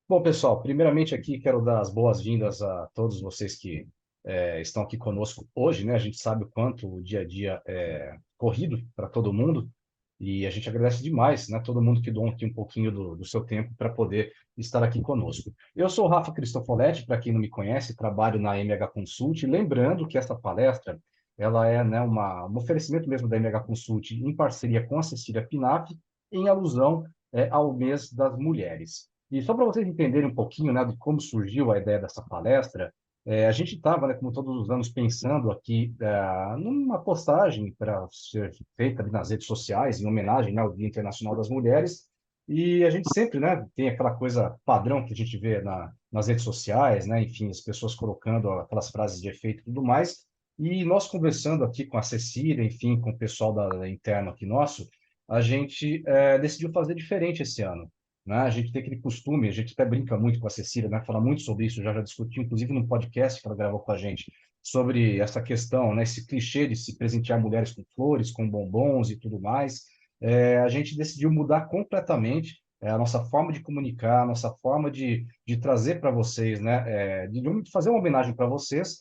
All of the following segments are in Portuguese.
Bom, pessoal, primeiramente aqui quero dar as boas-vindas a todos vocês que estão aqui conosco hoje, né? A gente sabe o quanto o dia a dia é corrido para todo mundo e a gente agradece demais, né? Todo mundo que doa aqui um pouquinho do seu tempo para poder estar aqui conosco. Eu sou o Rafa Cristofoletti, para quem não me conhece, trabalho na MH Consult. Lembrando que essa palestra, ela é, né, um oferecimento mesmo da MH Consult em parceria com a Cecília Pinaf, em alusão ao mês das mulheres. E só para vocês entenderem um pouquinho, né, de como surgiu a ideia dessa palestra, a gente estava, né, como todos os anos, pensando aqui numa postagem para ser feita ali nas redes sociais, em homenagem, né, ao Dia Internacional das Mulheres, e a gente sempre, né, tem aquela coisa padrão que a gente vê nas redes sociais, né, enfim, as pessoas colocando aquelas frases de efeito e tudo mais, e nós conversando aqui com a Cecília, enfim, com o pessoal da interno aqui nosso, a gente decidiu fazer diferente esse ano, né? A gente tem aquele costume, a gente até brinca muito com a Cecília, né? Fala muito sobre isso, já discutiu, inclusive num podcast que ela gravou com a gente, sobre essa questão, né? Esse clichê de se presentear mulheres com flores, com bombons e tudo mais. A gente decidiu mudar completamente a nossa forma de comunicar, a nossa forma de trazer para vocês, né? De fazer uma homenagem para vocês,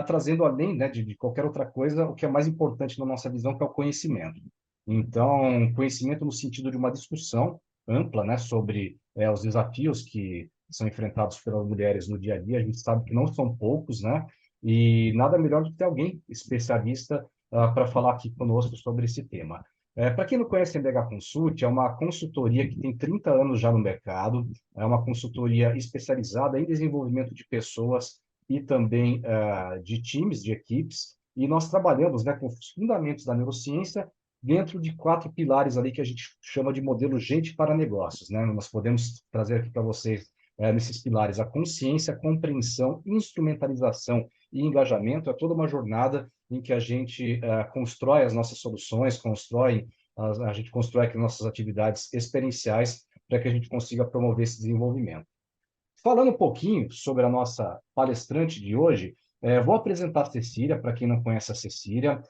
trazendo além, né, de qualquer outra coisa, o que é mais importante na nossa visão, que é o conhecimento. Então, conhecimento no sentido de uma discussão ampla, né, sobre os desafios que são enfrentados pelas mulheres no dia a dia. A gente sabe que não são poucos, né? E nada melhor do que ter alguém especialista para falar aqui conosco sobre esse tema. Para quem não conhece a MBH Consult, é uma consultoria que tem 30 anos já no mercado, é uma consultoria especializada em desenvolvimento de pessoas e também de times, de equipes, e nós trabalhamos, né, com os fundamentos da neurociência dentro de 4 pilares ali que a gente chama de modelo gente para negócios, né? Nós podemos trazer aqui para vocês, nesses pilares, a consciência, a compreensão, instrumentalização e engajamento. É toda uma jornada em que a gente constrói as nossas soluções, a gente constrói aqui nossas atividades experienciais para que a gente consiga promover esse desenvolvimento. Falando um pouquinho sobre a nossa palestrante de hoje, vou apresentar a Cecília, para quem não conhece a Cecília.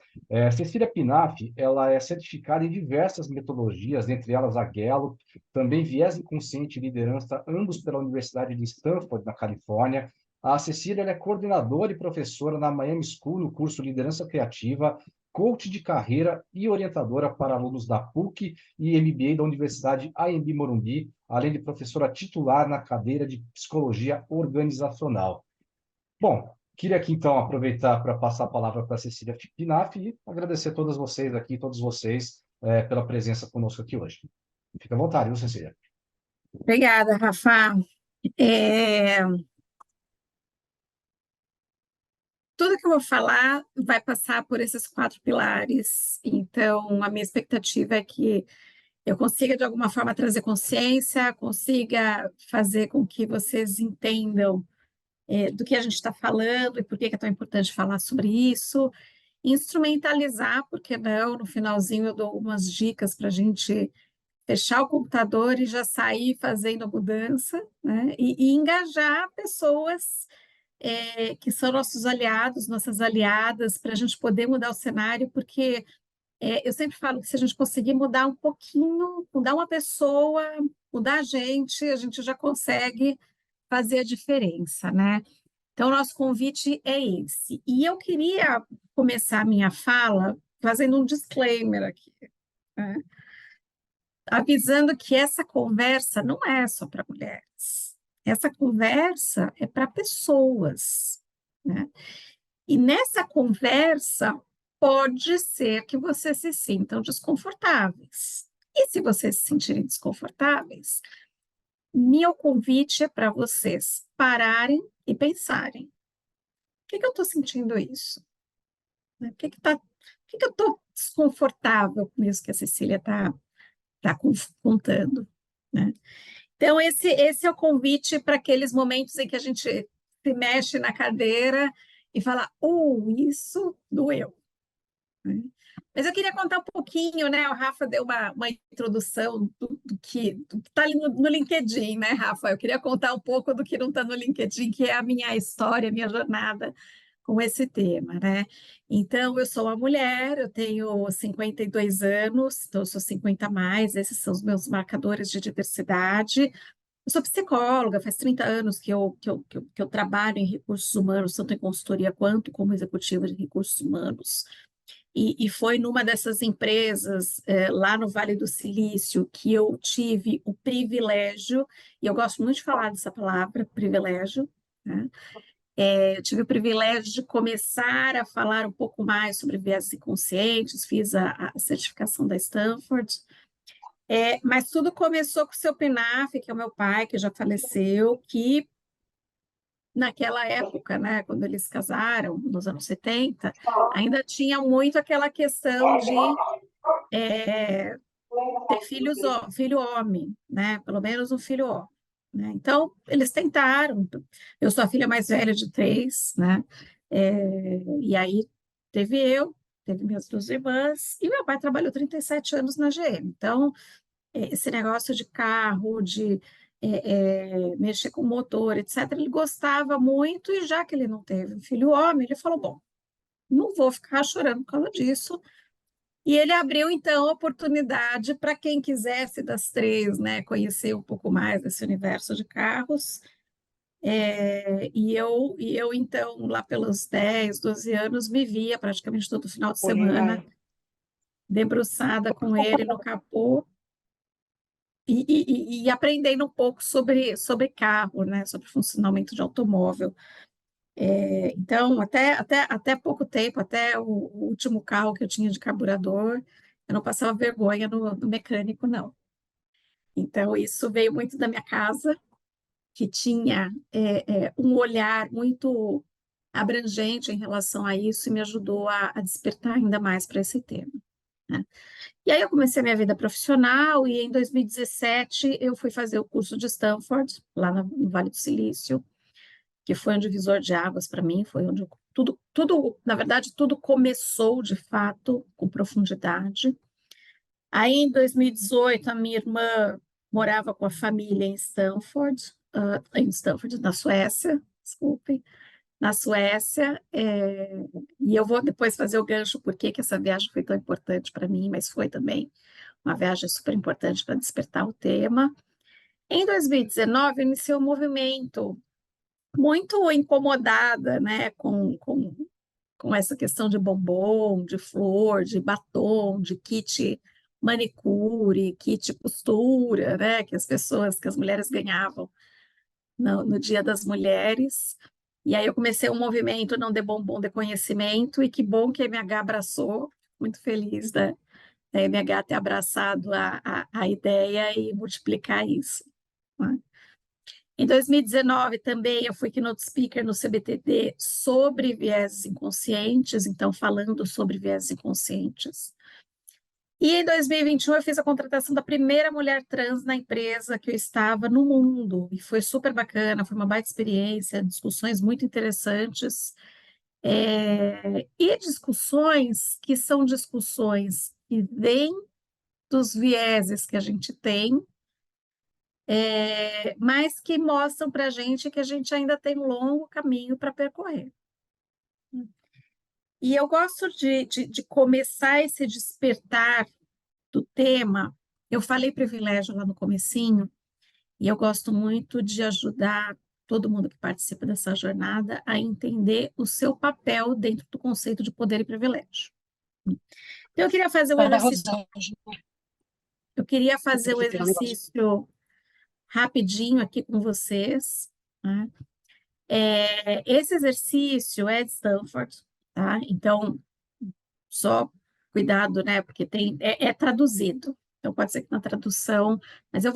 Cecília Pinaf, ela é certificada em diversas metodologias, entre elas a Gallup, também Viés Inconsciente e Liderança, ambos pela Universidade de Stanford, na Califórnia. A Cecília ela é coordenadora e professora na Miami School, no curso Liderança Criativa, coach de carreira e orientadora para alunos da PUC e MBA da Universidade AMB Morumbi, além de professora titular na cadeira de Psicologia Organizacional. Bom, queria aqui, então, aproveitar para passar a palavra para a Cecília Pinaf e agradecer a todas vocês aqui, todos vocês, pela presença conosco aqui hoje. Fica à vontade, viu, Cecília? Obrigada, Rafa. É, Tudo que eu vou falar vai passar por esses 4 pilares. Então, a minha expectativa é que eu consiga, de alguma forma, trazer consciência, consiga fazer com que vocês entendam, do que a gente está falando e por que é tão importante falar sobre isso. Instrumentalizar, porque não, no finalzinho eu dou algumas dicas para a gente fechar o computador e já sair fazendo a mudança, né? E engajar pessoas que são nossos aliados, nossas aliadas, para a gente poder mudar o cenário, porque eu sempre falo que se a gente conseguir mudar um pouquinho, mudar uma pessoa, mudar a gente já consegue fazer a diferença, né? Então, nosso convite é esse. E eu queria começar a minha fala fazendo um disclaimer aqui, né? Avisando que essa conversa não é só para mulheres. Essa conversa é para pessoas, né? E nessa conversa, pode ser que vocês se sintam desconfortáveis. E se vocês se sentirem desconfortáveis, meu convite é para vocês pararem e pensarem: por que que eu estou sentindo isso? Né? Por que que eu estou desconfortável com isso que a Cecília está contando? Né? Então, esse é o convite para aqueles momentos em que a gente se mexe na cadeira e fala, isso doeu. Né? Mas eu queria contar um pouquinho, né? O Rafa deu uma introdução do que está ali no LinkedIn, né, Rafa? Eu queria contar um pouco do que não está no LinkedIn, que é a minha história, a minha jornada com esse tema, né? Então, eu sou uma mulher, eu tenho 52 anos, então eu sou 50 a mais, esses são os meus marcadores de diversidade. Eu sou psicóloga, faz 30 anos que eu trabalho em recursos humanos, tanto em consultoria quanto como executiva de recursos humanos. E foi numa dessas empresas, lá no Vale do Silício, que eu tive o privilégio, e eu gosto muito de falar dessa palavra, privilégio, né? Eu tive o privilégio de começar a falar um pouco mais sobre viéses inconscientes, fiz a certificação da Stanford, mas tudo começou com o seu Pinaf, que é o meu pai, que já faleceu, que naquela época, né, quando eles casaram, nos anos 70, ainda tinha muito aquela questão de ter filho homem, né, pelo menos um filho homem. Né? Então, eles tentaram. Eu sou a filha mais velha de três, né? E aí teve minhas duas irmãs, e meu pai trabalhou 37 anos na GM. Então, esse negócio de carro, de mexer com motor, etc., ele gostava muito, e já que ele não teve um filho homem, ele falou: bom, não vou ficar chorando por causa disso. E ele abriu, então, a oportunidade para quem quisesse das três, né, conhecer um pouco mais desse universo de carros. E eu, então, lá pelos 10, 12 anos, me via praticamente todo final de semana debruçada com ele no capô e aprendendo um pouco sobre carro, né, sobre funcionamento de automóvel. Então, até pouco tempo, até o último carro que eu tinha de carburador, eu não passava vergonha no mecânico, não. Então, isso veio muito da minha casa, que tinha um olhar muito abrangente em relação a isso e me ajudou a despertar ainda mais para esse tema. Né? E aí eu comecei a minha vida profissional e em 2017 eu fui fazer o curso de Stanford, lá no Vale do Silício, que foi um divisor de águas para mim, foi onde na verdade, tudo começou de fato com profundidade. Aí em 2018 a minha irmã morava com a família em Stanford, na Suécia, desculpem, na Suécia, e eu vou depois fazer o gancho por que essa viagem foi tão importante para mim, mas foi também uma viagem super importante para despertar o tema. Em 2019, eu iniciei um movimento muito incomodada, né, com essa questão de bombom, de flor, de batom, de kit manicure, kit costura, né, que as mulheres ganhavam no Dia das Mulheres. E aí eu comecei um movimento Não Dê Bombom, Dê Conhecimento, e que bom que a MH abraçou, muito feliz da MH ter abraçado a ideia e multiplicar isso. Né? Em 2019 também eu fui keynote speaker no CBTD sobre vieses inconscientes, então falando sobre vieses inconscientes. E em 2021 eu fiz a contratação da primeira mulher trans na empresa que eu estava no mundo, e foi super bacana, foi uma baita experiência, discussões muito interessantes, e discussões que são discussões que vêm dos vieses que a gente tem, mas que mostram para a gente que a gente ainda tem um longo caminho para percorrer. E eu gosto de começar esse despertar do tema. Eu falei privilégio lá no comecinho, e eu gosto muito de ajudar todo mundo que participa dessa jornada a entender o seu papel dentro do conceito de poder e privilégio. Então, eu queria fazer um exercício. Eu queria fazer um exercício rapidinho aqui com vocês. Né? Esse exercício é de Stanford, tá? Então, só cuidado, né? Porque é traduzido. Então, pode ser que na tradução, mas eu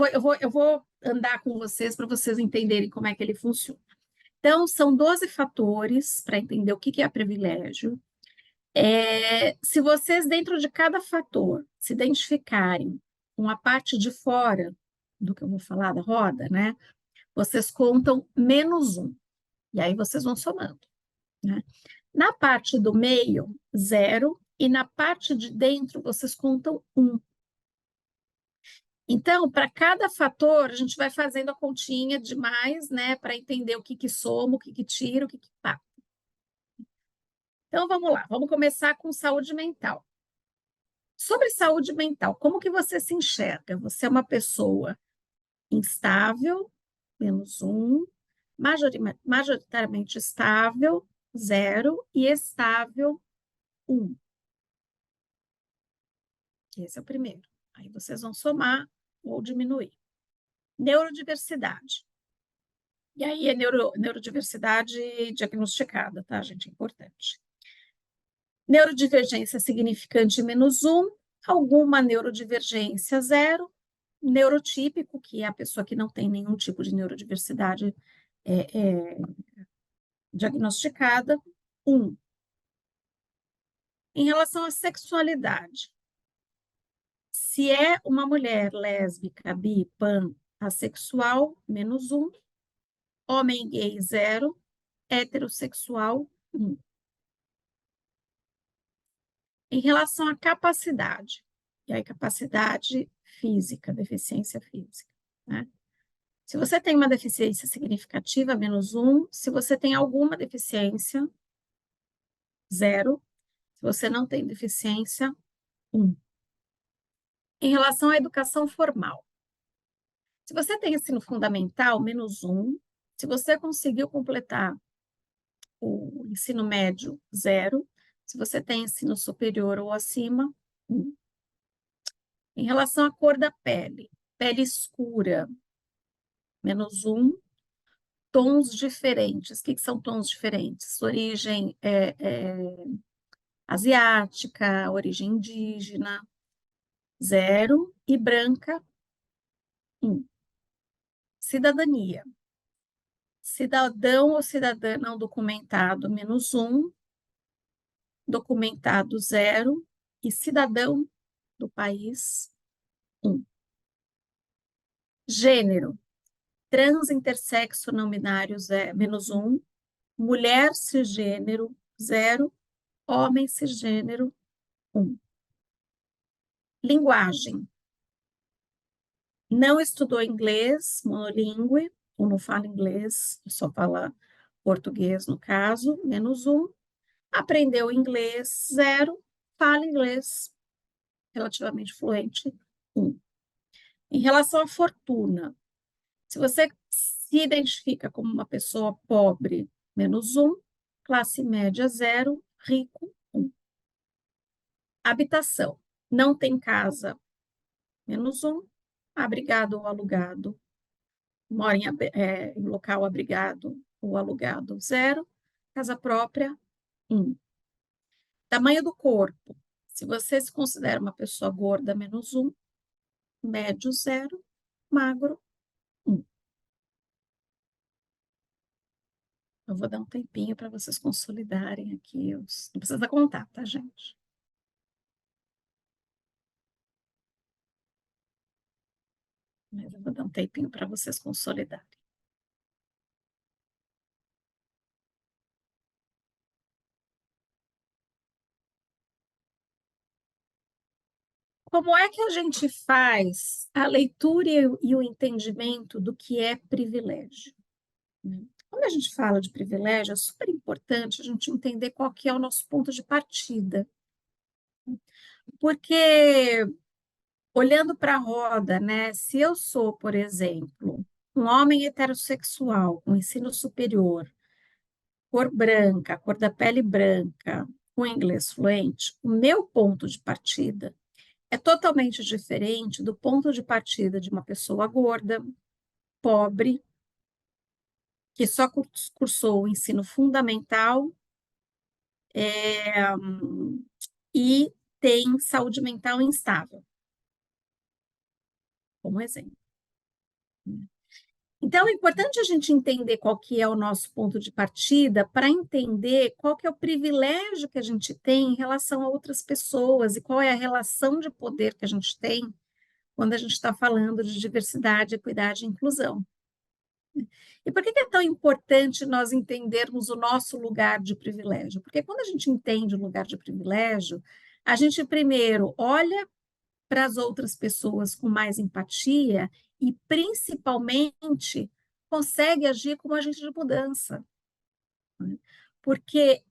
vou andar com vocês para vocês entenderem como é que ele funciona. Então, são 12 fatores para entender o que é privilégio. Se vocês, dentro de cada fator, se identificarem com a parte de fora do que eu vou falar da roda, né? Vocês contam -1. E aí vocês vão somando. Né? Na parte do meio, 0. E na parte de dentro, vocês contam 1. Então, para cada fator, a gente vai fazendo a continha de mais, né, para entender o que soma, o que tira, o que tá. Então, vamos lá. Vamos começar com saúde mental. Sobre saúde mental, como que você se enxerga? Você é uma pessoa instável, -1, majoritariamente estável, 0, e estável, 1. Esse é o primeiro. Aí vocês vão somar ou diminuir. Neurodiversidade. E aí é neurodiversidade diagnosticada, tá, gente? Importante. Neurodivergência significante -1, alguma neurodivergência 0, neurotípico, que é a pessoa que não tem nenhum tipo de neurodiversidade diagnosticada, 1. Em relação à sexualidade, se é uma mulher lésbica, bi, pan, assexual, -1, homem gay, 0, heterossexual, 1. Em relação à capacidade, e aí capacidade física, deficiência física, né? Se você tem uma deficiência significativa, -1. Se você tem alguma deficiência, 0. Se você não tem deficiência, 1. Em relação à educação formal, se você tem ensino fundamental, -1. Se você conseguiu completar o ensino médio, 0. Se você tem ensino superior ou acima, 1. Em relação à cor da pele escura, -1. Tons diferentes. O que são tons diferentes? Origem asiática, origem indígena, 0. E branca, 1. Cidadania. Cidadão ou cidadã não documentado, -1. Documentado, 0. E cidadão do país, 1. Gênero. Trans, intersexo, não binário, -1. Mulher cisgênero, 0. Homem cisgênero, 1. Linguagem. Não estudou inglês, monolíngue, ou não fala inglês, só fala português no caso, -1. Aprendeu inglês, 0. Fala inglês relativamente fluente, 1. Em relação à fortuna, se você se identifica como uma pessoa pobre, -1. Classe média, 0. Rico, 1. Habitação. Não tem casa, -1. Abrigado ou alugado. Mora em local abrigado ou alugado, 0. Casa própria, 1. Tamanho do corpo. Se você se considera uma pessoa gorda, -1. Médio, 0. Magro, 1. Eu vou dar um tempinho para vocês consolidarem aqui. Não precisa contar, tá, gente? Mas eu vou dar um tempinho para vocês consolidarem. Como é que a gente faz a leitura e o entendimento do que é privilégio? Quando a gente fala de privilégio, é super importante a gente entender qual que é o nosso ponto de partida. Porque, olhando para a roda, né, se eu sou, por exemplo, um homem heterossexual com ensino superior, cor branca, cor da pele branca, com inglês fluente, o meu ponto de partida é totalmente diferente do ponto de partida de uma pessoa gorda, pobre, que só cursou o ensino fundamental e tem saúde mental instável, como exemplo. Então, é importante a gente entender qual que é o nosso ponto de partida para entender qual que é o privilégio que a gente tem em relação a outras pessoas e qual é a relação de poder que a gente tem quando a gente está falando de diversidade, equidade e inclusão. E por que é tão importante nós entendermos o nosso lugar de privilégio? Porque quando a gente entende o lugar de privilégio, a gente primeiro olha para as outras pessoas com mais empatia e, principalmente, consegue agir como agente de mudança. Porque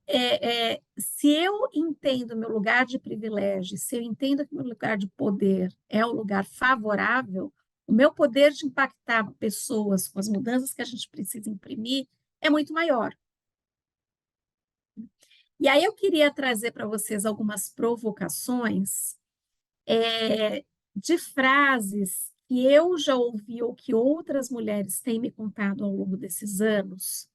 se eu entendo meu lugar de privilégio, se eu entendo que meu lugar de poder é um lugar favorável, o meu poder de impactar pessoas com as mudanças que a gente precisa imprimir é muito maior. E aí eu queria trazer para vocês algumas provocações de frases que eu já ouvi ou que outras mulheres têm me contado ao longo desses anos,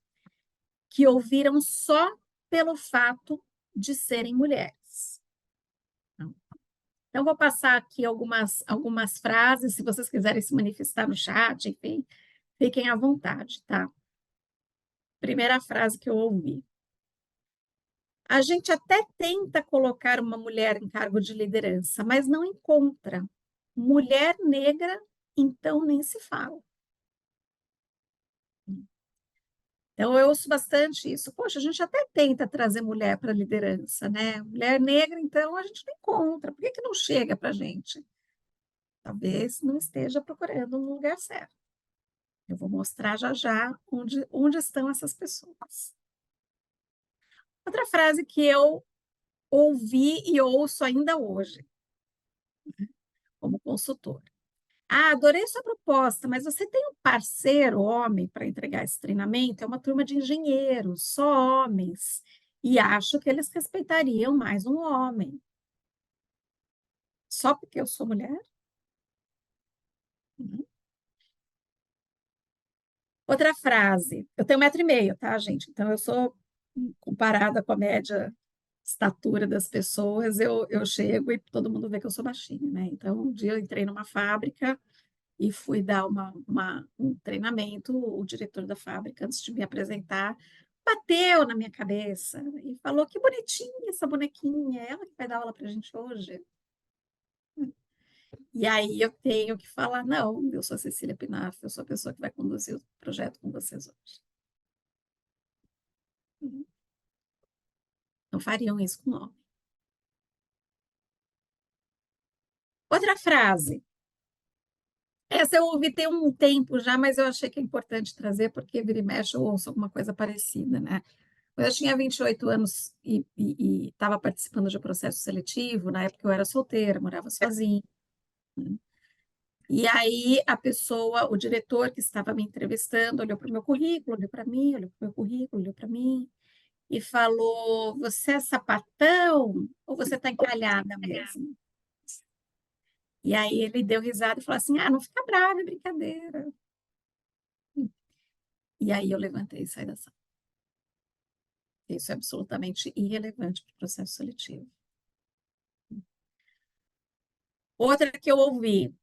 que ouviram só pelo fato de serem mulheres. Então, vou passar aqui algumas frases, se vocês quiserem se manifestar no chat, enfim, fiquem à vontade, tá? Primeira frase que eu ouvi. A gente até tenta colocar uma mulher em cargo de liderança, mas não encontra. Mulher negra, então nem se fala. Então, eu ouço bastante isso. Poxa, a gente até tenta trazer mulher para a liderança, né? Mulher negra, então, a gente não encontra. Por que que não chega para a gente? Talvez não esteja procurando no lugar certo. Eu vou mostrar já já onde estão essas pessoas. Outra frase que eu ouvi e ouço ainda hoje, como consultora. Ah, adorei sua proposta, mas você tem um parceiro homem para entregar esse treinamento? É uma turma de engenheiros, só homens. E acho que eles respeitariam mais um homem. Só porque eu sou mulher? Uhum. Outra frase. Eu tenho 1,5 m, tá, gente? Então, eu sou, comparada com a média estatura das pessoas, eu chego e todo mundo vê que eu sou baixinha, né? Então, um dia eu entrei numa fábrica e fui dar um treinamento, o diretor da fábrica, antes de me apresentar, bateu na minha cabeça e falou: que bonitinha essa bonequinha, ela que vai dar aula para a gente hoje. E aí eu tenho que falar: não, eu sou a Cecília Pinaf, eu sou a pessoa que vai conduzir o projeto com vocês hoje. Não fariam isso com o homem. Outra frase. Essa eu ouvi tem um tempo já, mas eu achei que é importante trazer, porque vira e mexe eu ouço alguma coisa parecida, né? Eu tinha 28 anos e estava participando de um processo seletivo. Na época eu era solteira, morava sozinha. E aí a pessoa, o diretor que estava me entrevistando, olhou para o meu currículo, olhou para mim, olhou para o meu currículo, olhou para mim e falou: você é sapatão ou você está encalhada mesmo? E aí ele deu risada e falou assim: ah, não fica brava, é brincadeira. E aí eu levantei e saí da sala. Isso é absolutamente irrelevante para o processo seletivo. Outra que eu ouvi,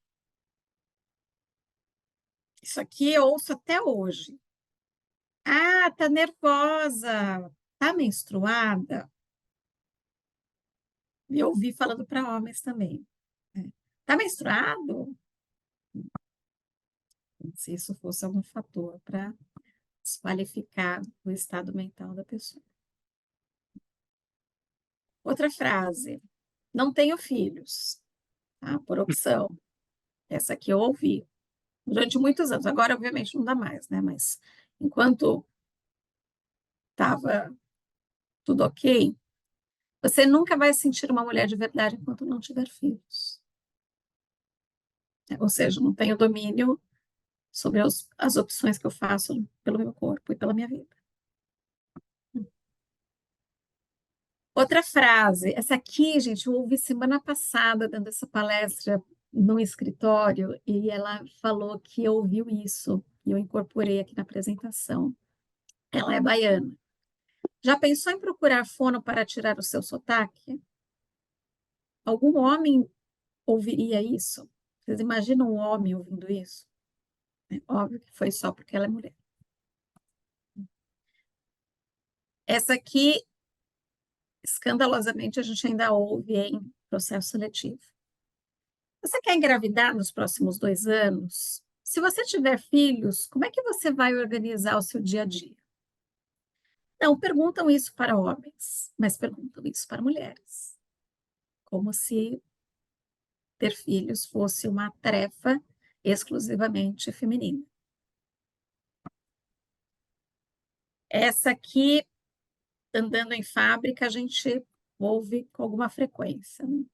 isso aqui eu ouço até hoje. Ah, tá nervosa, tá menstruada? E eu ouvi falando para homens também. Né? Tá menstruado? Como se isso fosse algum fator para desqualificar o estado mental da pessoa. Outra frase, não tenho filhos, tá? Por opção. Essa aqui eu ouvi durante muitos anos. Agora, obviamente, não dá mais, né? Mas enquanto estava tudo ok, você nunca vai sentir uma mulher de verdade enquanto não tiver filhos. Ou seja, não tenho domínio sobre as opções que eu faço pelo meu corpo e pela minha vida. Outra frase, essa aqui, gente, eu ouvi semana passada dando essa palestra no escritório e ela falou que ouviu isso e eu incorporei aqui na apresentação. Ela é baiana. Já pensou em procurar fono para tirar o seu sotaque? Algum homem ouviria isso? Vocês imaginam um homem ouvindo isso? É óbvio que foi só porque ela é mulher. Essa aqui, escandalosamente, a gente ainda ouve em processo seletivo. Você quer engravidar nos próximos 2 anos? Se você tiver filhos, como é que você vai organizar o seu dia a dia? Não perguntam isso para homens, mas perguntam isso para mulheres. Como se ter filhos fosse uma tarefa exclusivamente feminina. Essa aqui, andando em fábrica, a gente ouve com alguma frequência. Né?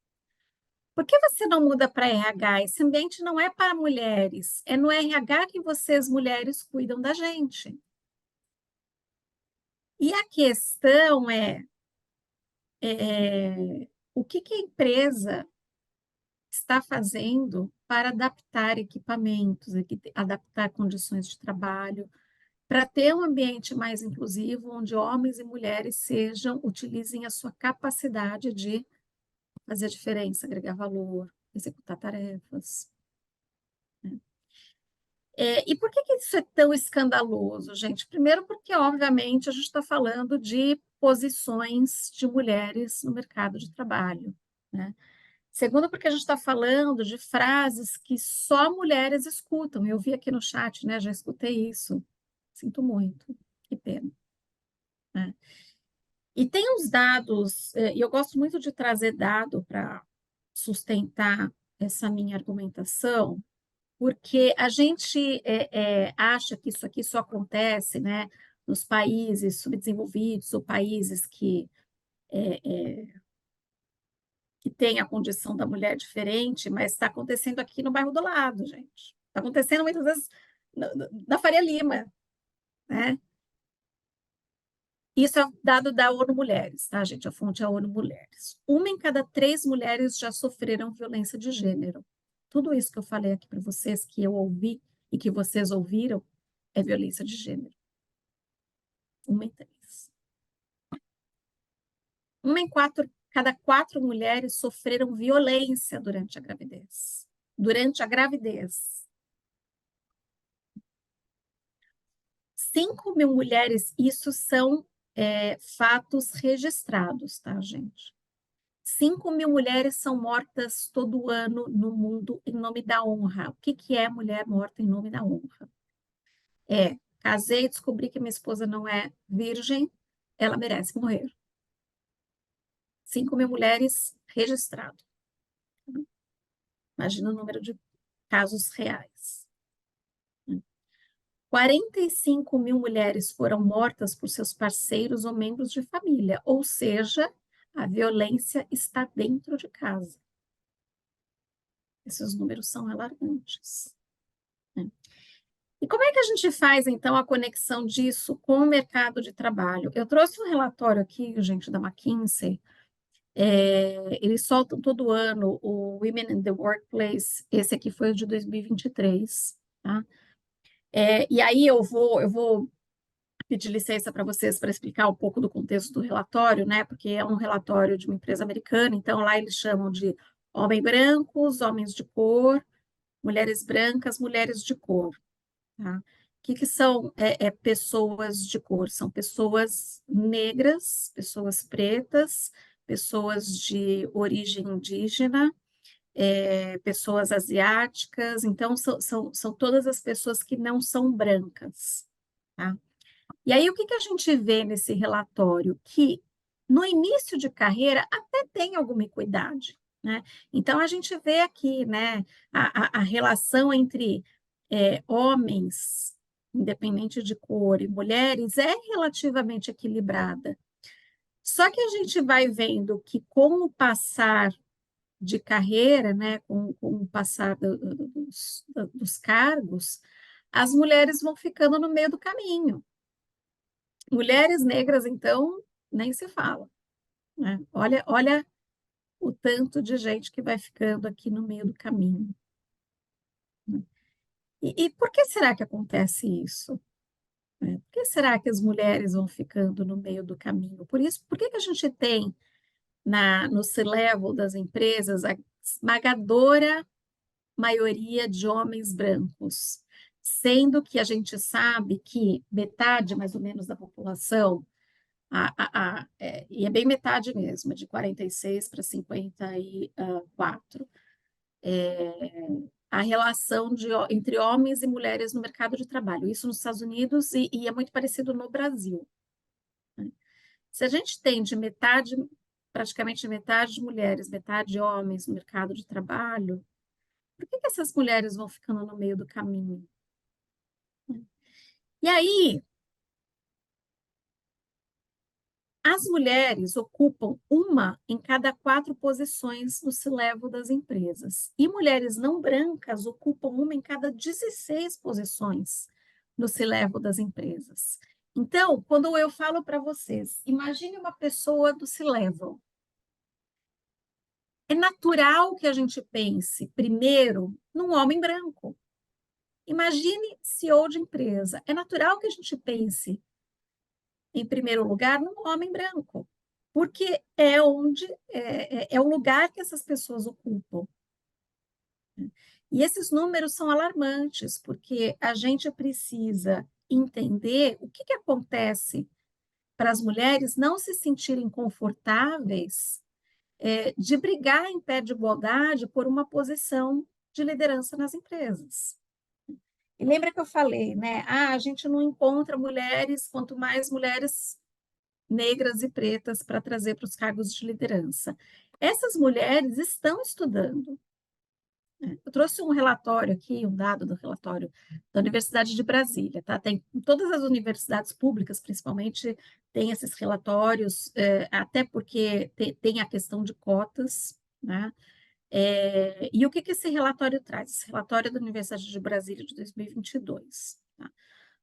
Por que você não muda para RH? Esse ambiente não é para mulheres. É no RH que vocês, mulheres, cuidam da gente. E a questão o que a empresa está fazendo para adaptar equipamentos, adaptar condições de trabalho, para ter um ambiente mais inclusivo, onde homens e mulheres utilizem a sua capacidade de fazer a diferença, agregar valor, executar tarefas. Né? E por que isso é tão escandaloso, gente? Primeiro, porque, obviamente, a gente está falando de posições de mulheres no mercado de trabalho, né? Segundo, porque a gente está falando de frases que só mulheres escutam. Eu vi aqui no chat, né? Já escutei isso. Sinto muito, que pena. Né? E tem uns dados, e eu gosto muito de trazer dado para sustentar essa minha argumentação, porque a gente acha que isso aqui só acontece, né, nos países subdesenvolvidos ou países que têm a condição da mulher diferente, mas está acontecendo aqui no bairro do lado, gente. Está acontecendo muitas vezes na Faria Lima, né? Isso é dado da ONU Mulheres, tá, gente? A fonte é a ONU Mulheres. 1 em cada 3 mulheres já sofreram violência de gênero. Tudo isso que eu falei aqui para vocês, que eu ouvi e que vocês ouviram, é violência de gênero. 1 em 3. 1 em cada 4 mulheres sofreram violência durante a gravidez. Durante a gravidez. 5.000 mulheres, isso são fatos registrados, tá, gente? 5.000 mulheres são mortas todo ano no mundo em nome da honra. O que é mulher morta em nome da honra? Casei, descobri que minha esposa não é virgem, ela merece morrer. 5.000 mulheres registrado. Imagina o número de casos reais. 45.000 mulheres foram mortas por seus parceiros ou membros de família, ou seja, a violência está dentro de casa. Esses números são alarmantes. Né? E como é que a gente faz, então, a conexão disso com o mercado de trabalho? Eu trouxe um relatório aqui, gente, da McKinsey. Eles soltam todo ano o Women in the Workplace. Esse aqui foi o de 2023. Tá? E aí eu vou pedir licença para vocês para explicar um pouco do contexto do relatório, né? Porque é um relatório de uma empresa americana, então lá eles chamam de homens brancos, homens de cor, mulheres brancas, mulheres de cor. Tá? O que são pessoas de cor? São pessoas negras, pessoas pretas, pessoas de origem indígena, pessoas asiáticas. Então, são todas as pessoas que não são brancas. Tá? E aí, o que a gente vê nesse relatório? Que no início de carreira até tem alguma equidade, né? Então, a gente vê aqui, né, a relação entre homens, independente de cor, e mulheres, é relativamente equilibrada. Só que a gente vai vendo que com o passar de carreira, né, com o passar dos cargos, as mulheres vão ficando no meio do caminho. Mulheres negras, então, nem se fala. Né? Olha o tanto de gente que vai ficando aqui no meio do caminho. E por que será que acontece isso? Por que será que as mulheres vão ficando no meio do caminho? Por que a gente tem no C-level das empresas a esmagadora maioria de homens brancos, sendo que a gente sabe que metade, mais ou menos, da população, e é bem metade mesmo, de 46 para 54, a relação entre homens e mulheres no mercado de trabalho. Isso nos Estados Unidos e é muito parecido no Brasil. Né? Se a gente tem praticamente metade de mulheres, metade de homens no mercado de trabalho, por que essas mulheres vão ficando no meio do caminho? E aí, As mulheres ocupam uma em cada 4 posições no C-level das empresas. E mulheres não brancas ocupam uma em cada 16 posições no C-level das empresas. Então, quando eu falo para vocês, imagine uma pessoa do C-level. É natural que a gente pense, primeiro, num homem branco. Imagine CEO de empresa. É natural que a gente pense, em primeiro lugar, num homem branco, porque é o lugar que essas pessoas ocupam. E esses números são alarmantes, porque a gente precisa entender o que acontece para as mulheres não se sentirem confortáveis de brigar em pé de igualdade por uma posição de liderança nas empresas. E lembra que eu falei, né? A gente não encontra mulheres, quanto mais mulheres negras e pretas para trazer para os cargos de liderança. Essas mulheres estão estudando. Eu trouxe um relatório aqui, um dado do relatório da Universidade de Brasília, tá? Tem em todas as universidades públicas, principalmente, tem esses relatórios, até porque tem a questão de cotas, né? E o que esse relatório traz? Esse relatório é da Universidade de Brasília de 2022. Tá?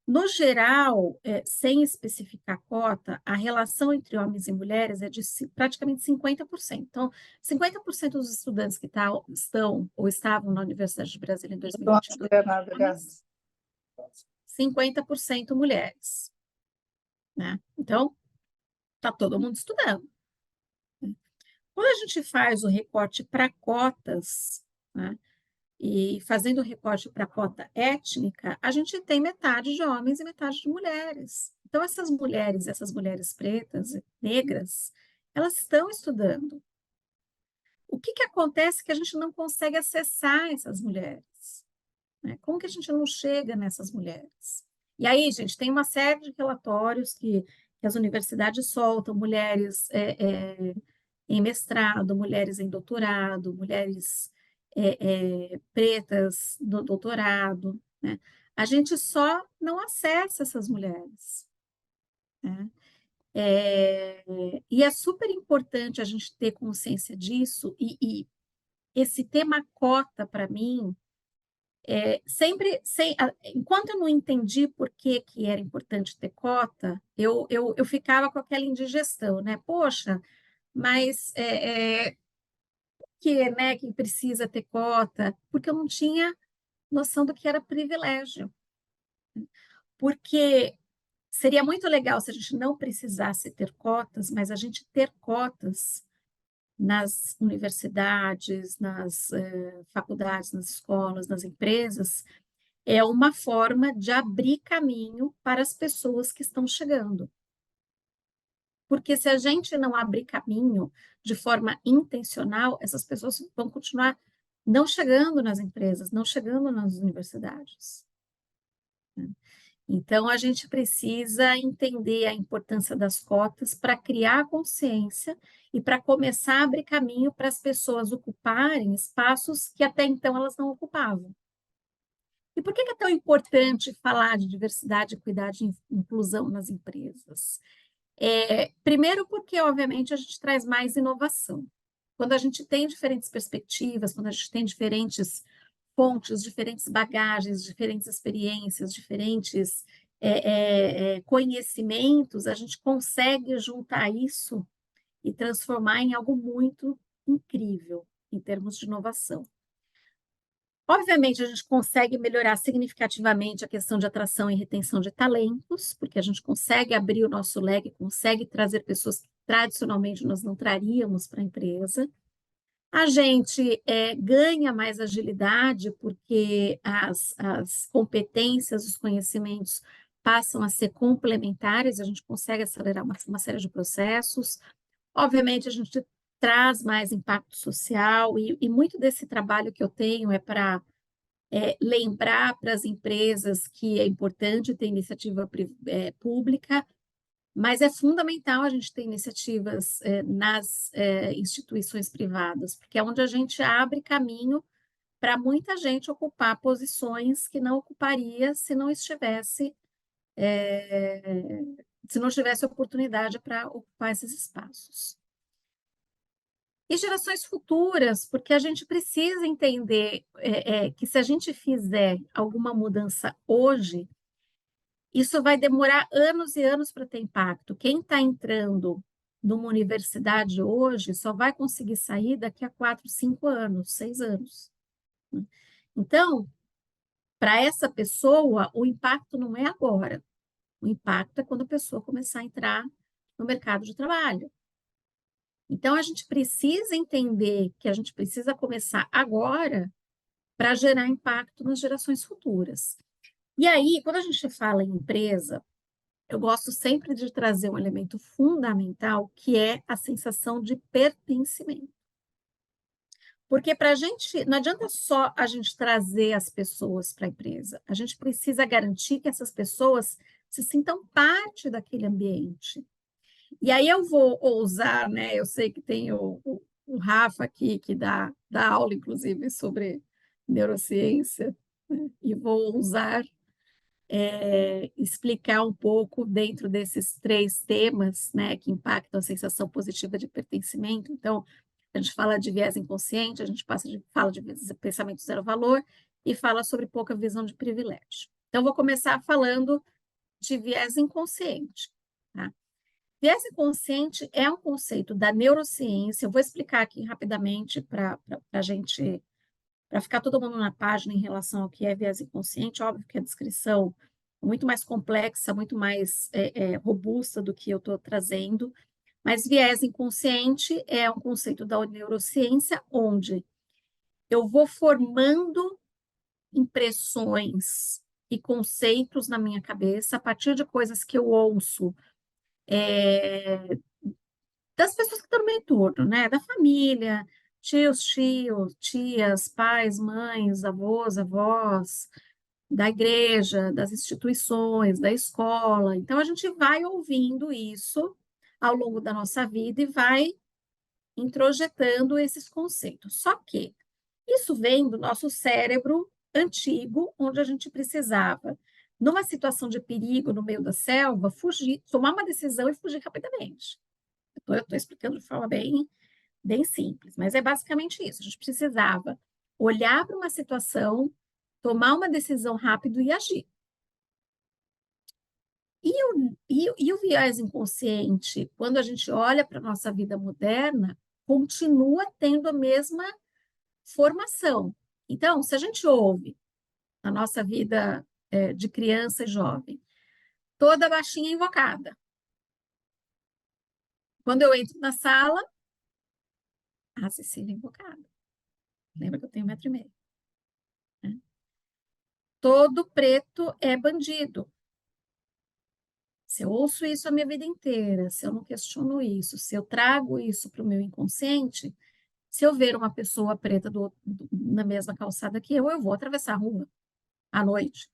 No geral, sem especificar cota, a relação entre homens e mulheres é de praticamente 50%. Então, 50% dos estudantes que estão ou estavam na Universidade de Brasília em 2022, 50% mulheres. Né? Então, está todo mundo estudando. Quando a gente faz o recorte para cotas, né, e fazendo o recorte para a cota étnica, a gente tem metade de homens e metade de mulheres. Então, essas mulheres pretas, negras, elas estão estudando. O que acontece que a gente não consegue acessar essas mulheres? Né? Como que a gente não chega nessas mulheres? E aí, gente, tem uma série de relatórios que as universidades soltam, mulheres em mestrado, mulheres em doutorado, mulheres pretas no doutorado, né? A gente só não acessa essas mulheres, né? E é super importante a gente ter consciência disso, e esse tema cota, para mim, enquanto eu não entendi por que era importante ter cota, eu ficava com aquela indigestão, né? Poxa, mas né, que precisa ter cota, porque eu não tinha noção do que era privilégio. Porque seria muito legal se a gente não precisasse ter cotas, mas a gente ter cotas nas universidades, nas faculdades, nas escolas, nas empresas, é uma forma de abrir caminho para as pessoas que estão chegando. Porque se a gente não abrir caminho de forma intencional, essas pessoas vão continuar não chegando nas empresas, não chegando nas universidades. Então, a gente precisa entender a importância das cotas para criar consciência e para começar a abrir caminho para as pessoas ocuparem espaços que até então elas não ocupavam. E por que é tão importante falar de diversidade, equidade e inclusão nas empresas? Primeiro porque, obviamente, a gente traz mais inovação. Quando a gente tem diferentes perspectivas, quando a gente tem diferentes fontes, diferentes bagagens, diferentes experiências, diferentes conhecimentos, a gente consegue juntar isso e transformar em algo muito incrível em termos de inovação. Obviamente, a gente consegue melhorar significativamente a questão de atração e retenção de talentos, porque a gente consegue abrir o nosso leque, consegue trazer pessoas que tradicionalmente nós não traríamos para a empresa. A gente ganha mais agilidade, porque as competências, os conhecimentos passam a ser complementares, a gente consegue acelerar uma série de processos. Obviamente, a gente traz mais impacto social, e muito desse trabalho que eu tenho é para lembrar para as empresas que é importante ter iniciativa pública, mas é fundamental a gente ter iniciativas nas instituições privadas, porque é onde a gente abre caminho para muita gente ocupar posições que não ocuparia se não estivesse se não tivesse oportunidade para ocupar esses espaços. E gerações futuras, porque a gente precisa entender que se a gente fizer alguma mudança hoje, isso vai demorar anos e anos para ter impacto. Quem está entrando numa universidade hoje só vai conseguir sair daqui a 4, 5 anos, 6 anos. Então, para essa pessoa, o impacto não é agora. O impacto é quando a pessoa começar a entrar no mercado de trabalho. Então, a gente precisa entender que a gente precisa começar agora para gerar impacto nas gerações futuras. E aí, quando a gente fala em empresa, eu gosto sempre de trazer um elemento fundamental, que é a sensação de pertencimento. Porque para a gente, não adianta só a gente trazer as pessoas para a empresa, a gente precisa garantir que essas pessoas se sintam parte daquele ambiente. E aí eu vou ousar, né? Eu sei que tem o Rafa aqui, que dá aula, inclusive, sobre neurociência, né? E vou ousar explicar um pouco dentro desses 3 temas, né, que impactam a sensação positiva de pertencimento. Então, a gente fala de viés inconsciente, a gente fala de pensamento zero valor e fala sobre pouca visão de privilégio. Então, vou começar falando de viés inconsciente. Tá? Viés inconsciente é um conceito da neurociência. Eu vou explicar aqui rapidamente para a gente, para ficar todo mundo na página em relação ao que é viés inconsciente. Óbvio que a descrição é muito mais complexa, muito mais robusta do que eu estou trazendo, mas viés inconsciente é um conceito da neurociência onde eu vou formando impressões e conceitos na minha cabeça a partir de coisas que eu ouço das pessoas que estão no meu entorno, né? Da família, tios, tias, pais, mães, avós, avós, da igreja, das instituições, da escola. Então, a gente vai ouvindo isso ao longo da nossa vida e vai introjetando esses conceitos. Só que isso vem do nosso cérebro antigo, onde a gente precisava, numa situação de perigo no meio da selva, fugir, tomar uma decisão e fugir rapidamente. Eu estou explicando de forma bem simples, mas é basicamente isso. A gente precisava olhar para uma situação, tomar uma decisão rápido e agir. E o viés inconsciente, quando a gente olha para a nossa vida moderna, continua tendo a mesma formação. Então, se a gente ouve na nossa vida de criança e jovem, toda baixinha invocada. Quando eu entro na sala, a Cecília invocada. Lembra que eu tenho 1,5 m, né? Todo preto é bandido. Se eu ouço isso a minha vida inteira, se eu não questiono isso, se eu trago isso para o meu inconsciente, se eu ver uma pessoa preta na mesma calçada que eu vou atravessar a rua à noite.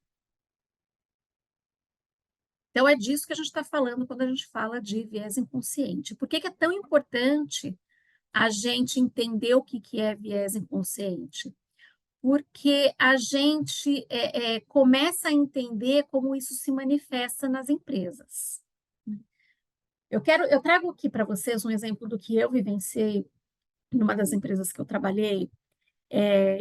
Então, é disso que a gente está falando quando a gente fala de viés inconsciente. Por que que é tão importante a gente entender o que é viés inconsciente? Porque a gente começa a entender como isso se manifesta nas empresas. Eu trago aqui para vocês um exemplo do que eu vivenciei numa das empresas que eu trabalhei.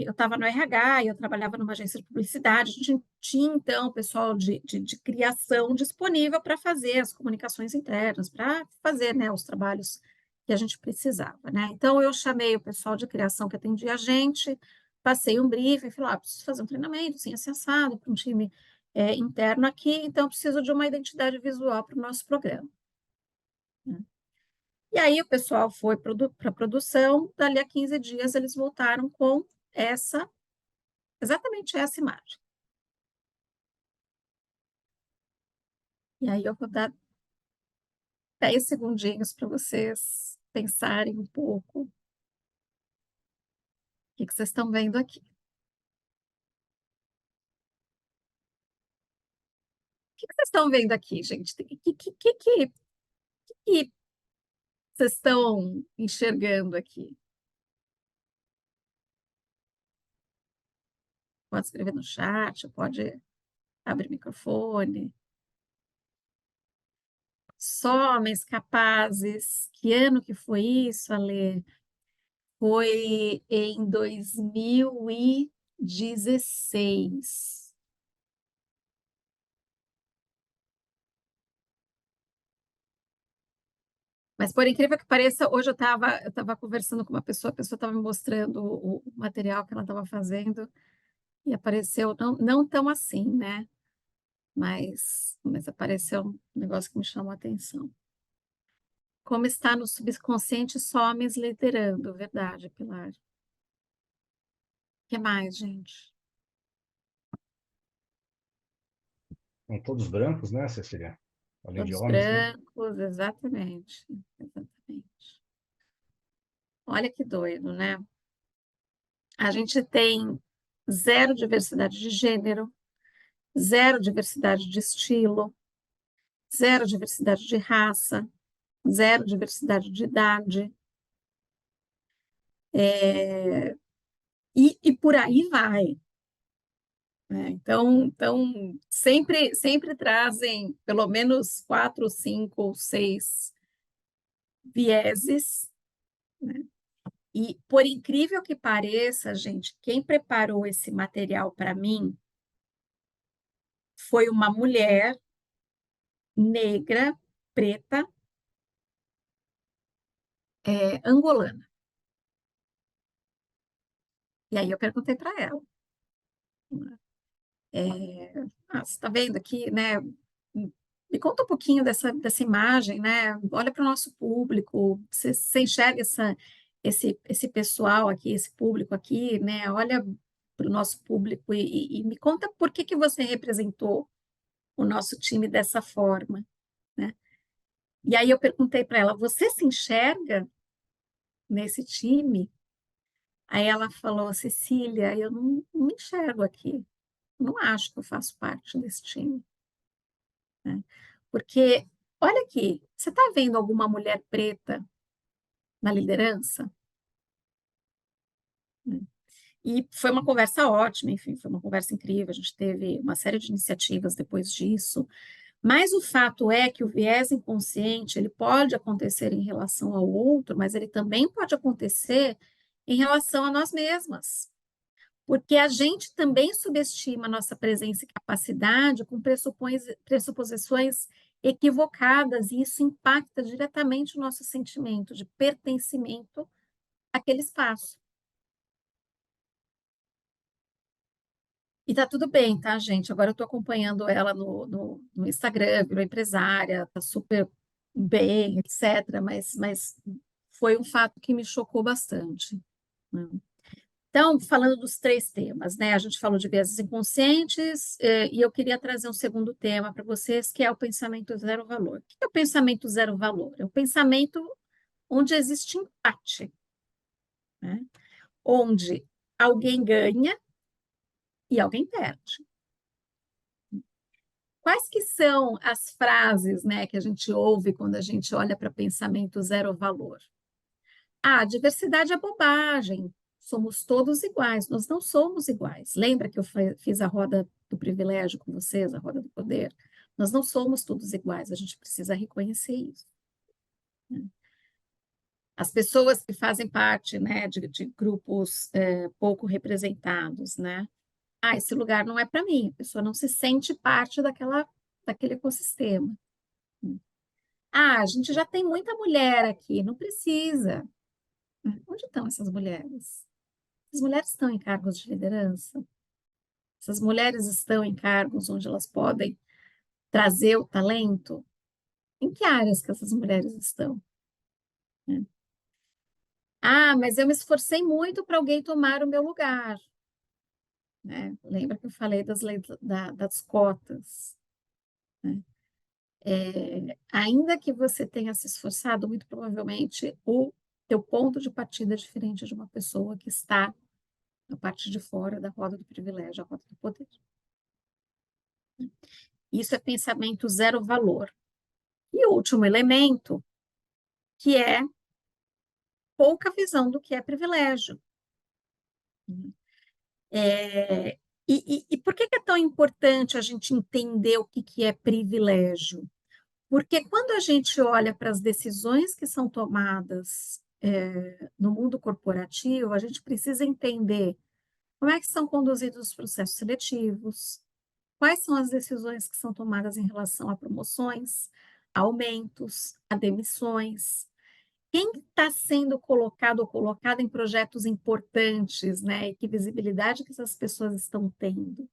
Eu estava no RH, eu trabalhava numa agência de publicidade, a gente tinha, então, o pessoal de criação disponível para fazer as comunicações internas, para fazer, né, os trabalhos que a gente precisava, né? Então, eu chamei o pessoal de criação que atendia a gente, passei um briefing, falei, preciso fazer um treinamento, assim, assessado, para um time interno aqui, então, preciso de uma identidade visual para o nosso programa, né? E aí o pessoal foi para a produção, dali a 15 dias eles voltaram com exatamente essa imagem. E aí eu vou dar 10 segundinhos para vocês pensarem um pouco o que vocês estão vendo aqui. O que vocês estão vendo aqui, gente? O que vocês estão enxergando aqui? Pode escrever no chat, pode abrir o microfone. homens capazes. Que ano que foi isso, Ale? Foi em 2016. Mas, por incrível que pareça, hoje eu tava conversando com uma pessoa, a pessoa estava me mostrando o material que ela estava fazendo e apareceu, não tão assim, né? Mas apareceu um negócio que me chamou a atenção. Como está no subconsciente, só homens liderando, verdade, Pilar. O que mais, gente? São todos brancos, né, Cecília? Além de Todos homens, né? brancos, exatamente, exatamente. Olha que doido, né? A gente tem zero diversidade de gênero, zero diversidade de estilo, zero diversidade de raça, zero diversidade de idade, e por aí vai, né? Então sempre trazem pelo menos 4, 5 ou 6 vieses, né? E por incrível que pareça, gente, quem preparou esse material para mim foi uma mulher negra, preta, angolana. E aí eu perguntei para ela, né? Você está vendo aqui, né? Me conta um pouquinho dessa imagem, né? Olha para o nosso público, você enxerga esse pessoal aqui, esse público aqui, né? Olha para o nosso público e me conta por que que você representou o nosso time dessa forma, né? E aí eu perguntei para ela, você se enxerga nesse time? Aí ela falou, Cecília, eu não me enxergo aqui, não acho que eu faço parte desse time, né? Porque, olha aqui, você está vendo alguma mulher preta na liderança? E foi uma conversa ótima, enfim, foi uma conversa incrível. A gente teve uma série de iniciativas depois disso. Mas o fato é que o viés inconsciente, ele pode acontecer em relação ao outro, mas ele também pode acontecer em relação a nós mesmas. Porque a gente também subestima a nossa presença e capacidade com pressuposições equivocadas, e isso impacta diretamente o nosso sentimento de pertencimento àquele espaço. E tá tudo bem, tá, gente? Agora eu tô acompanhando ela no Instagram, virou empresária, tá super bem, etc. Mas foi um fato que me chocou bastante, né? Então, falando dos três temas, né? A gente falou de viéses inconscientes, e eu queria trazer um segundo tema para vocês, que é o pensamento zero valor. O que é o pensamento zero valor? É o pensamento onde existe empate, né? Onde alguém ganha e alguém perde. Quais que são as frases, né, que a gente ouve quando a gente olha para pensamento zero valor? Ah, diversidade é bobagem. Somos todos iguais. Nós não somos iguais. Lembra que eu fiz a roda do privilégio com vocês, a roda do poder? Nós não somos todos iguais. A gente precisa reconhecer isso, né? As pessoas que fazem parte, né, de grupos pouco representados, né? Ah, esse lugar não é para mim. A pessoa não se sente parte daquele ecossistema. Ah, a gente já tem muita mulher aqui, não precisa. Onde estão essas mulheres? As mulheres estão em cargos de liderança? Essas mulheres estão em cargos onde elas podem trazer o talento? Em que áreas que essas mulheres estão, né? Ah, mas eu me esforcei muito para alguém tomar o meu lugar, né? Lembra que eu falei das leis das cotas, né? Ainda que você tenha se esforçado, muito provavelmente o teu ponto de partida é diferente de uma pessoa que está na parte de fora da roda do privilégio, a roda do poder. Isso é pensamento zero valor. E o último elemento, que é pouca visão do que é privilégio. E por que é tão importante a gente entender o que é privilégio? Porque quando a gente olha para as decisões que são tomadas no mundo corporativo, a gente precisa entender como é que são conduzidos os processos seletivos, quais são as decisões que são tomadas em relação a promoções, a aumentos, a demissões, quem está sendo colocado ou colocada em projetos importantes, né? E que visibilidade que essas pessoas estão tendo.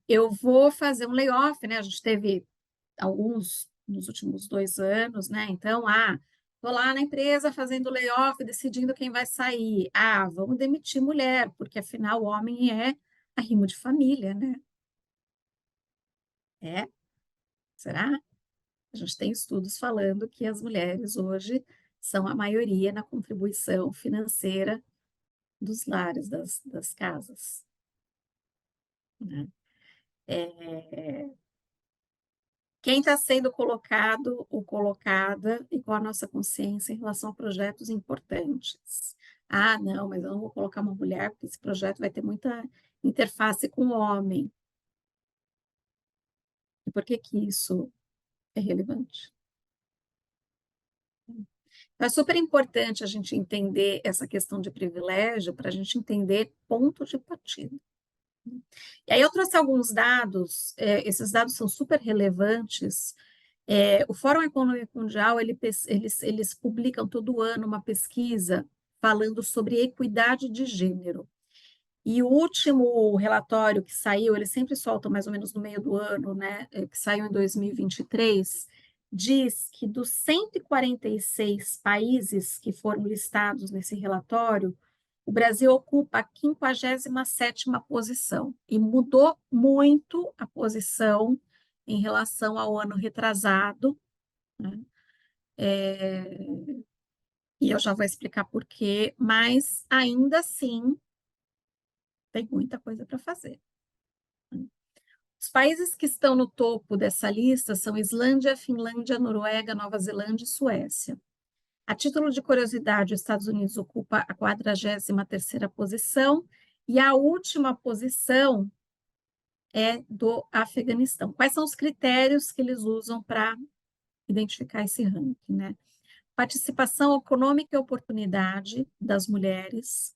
Eu vou fazer um layoff, né? A gente teve alguns nos últimos 2 anos, né? Então, estou lá na empresa fazendo layoff, decidindo quem vai sair. Vamos demitir mulher, porque afinal o homem é arrimo de família, né? É? Será? A gente tem estudos falando que as mulheres hoje são a maioria na contribuição financeira dos lares, das casas, né? Quem está sendo colocado ou colocada e qual a nossa consciência em relação a projetos importantes? Não, mas eu não vou colocar uma mulher porque esse projeto vai ter muita interface com o homem. E por que que isso é relevante? Então, é super importante a gente entender essa questão de privilégio para a gente entender ponto de partida. E aí eu trouxe alguns dados, esses dados são super relevantes. O Fórum Econômico Mundial, eles publicam todo ano uma pesquisa falando sobre equidade de gênero. E o último relatório que saiu, eles sempre soltam mais ou menos no meio do ano, né, que saiu em 2023, diz que dos 146 países que foram listados nesse relatório, o Brasil ocupa a 57ª posição e mudou muito a posição em relação ao ano retrasado, né? E eu já vou explicar por quê, mas ainda assim tem muita coisa para fazer. Os países que estão no topo dessa lista são Islândia, Finlândia, Noruega, Nova Zelândia e Suécia. A título de curiosidade, os Estados Unidos ocupa a 43ª posição e a última posição é do Afeganistão. Quais são os critérios que eles usam para identificar esse ranking, né? Participação econômica e oportunidade das mulheres,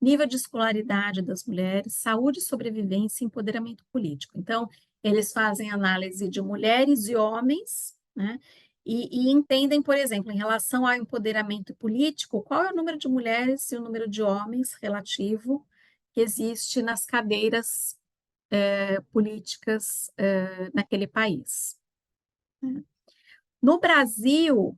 nível de escolaridade das mulheres, saúde, sobrevivência e empoderamento político. Então, eles fazem análise de mulheres e homens, né? E entendem, por exemplo, em relação ao empoderamento político, qual é o número de mulheres e o número de homens relativo que existe nas cadeiras políticas naquele país. No Brasil,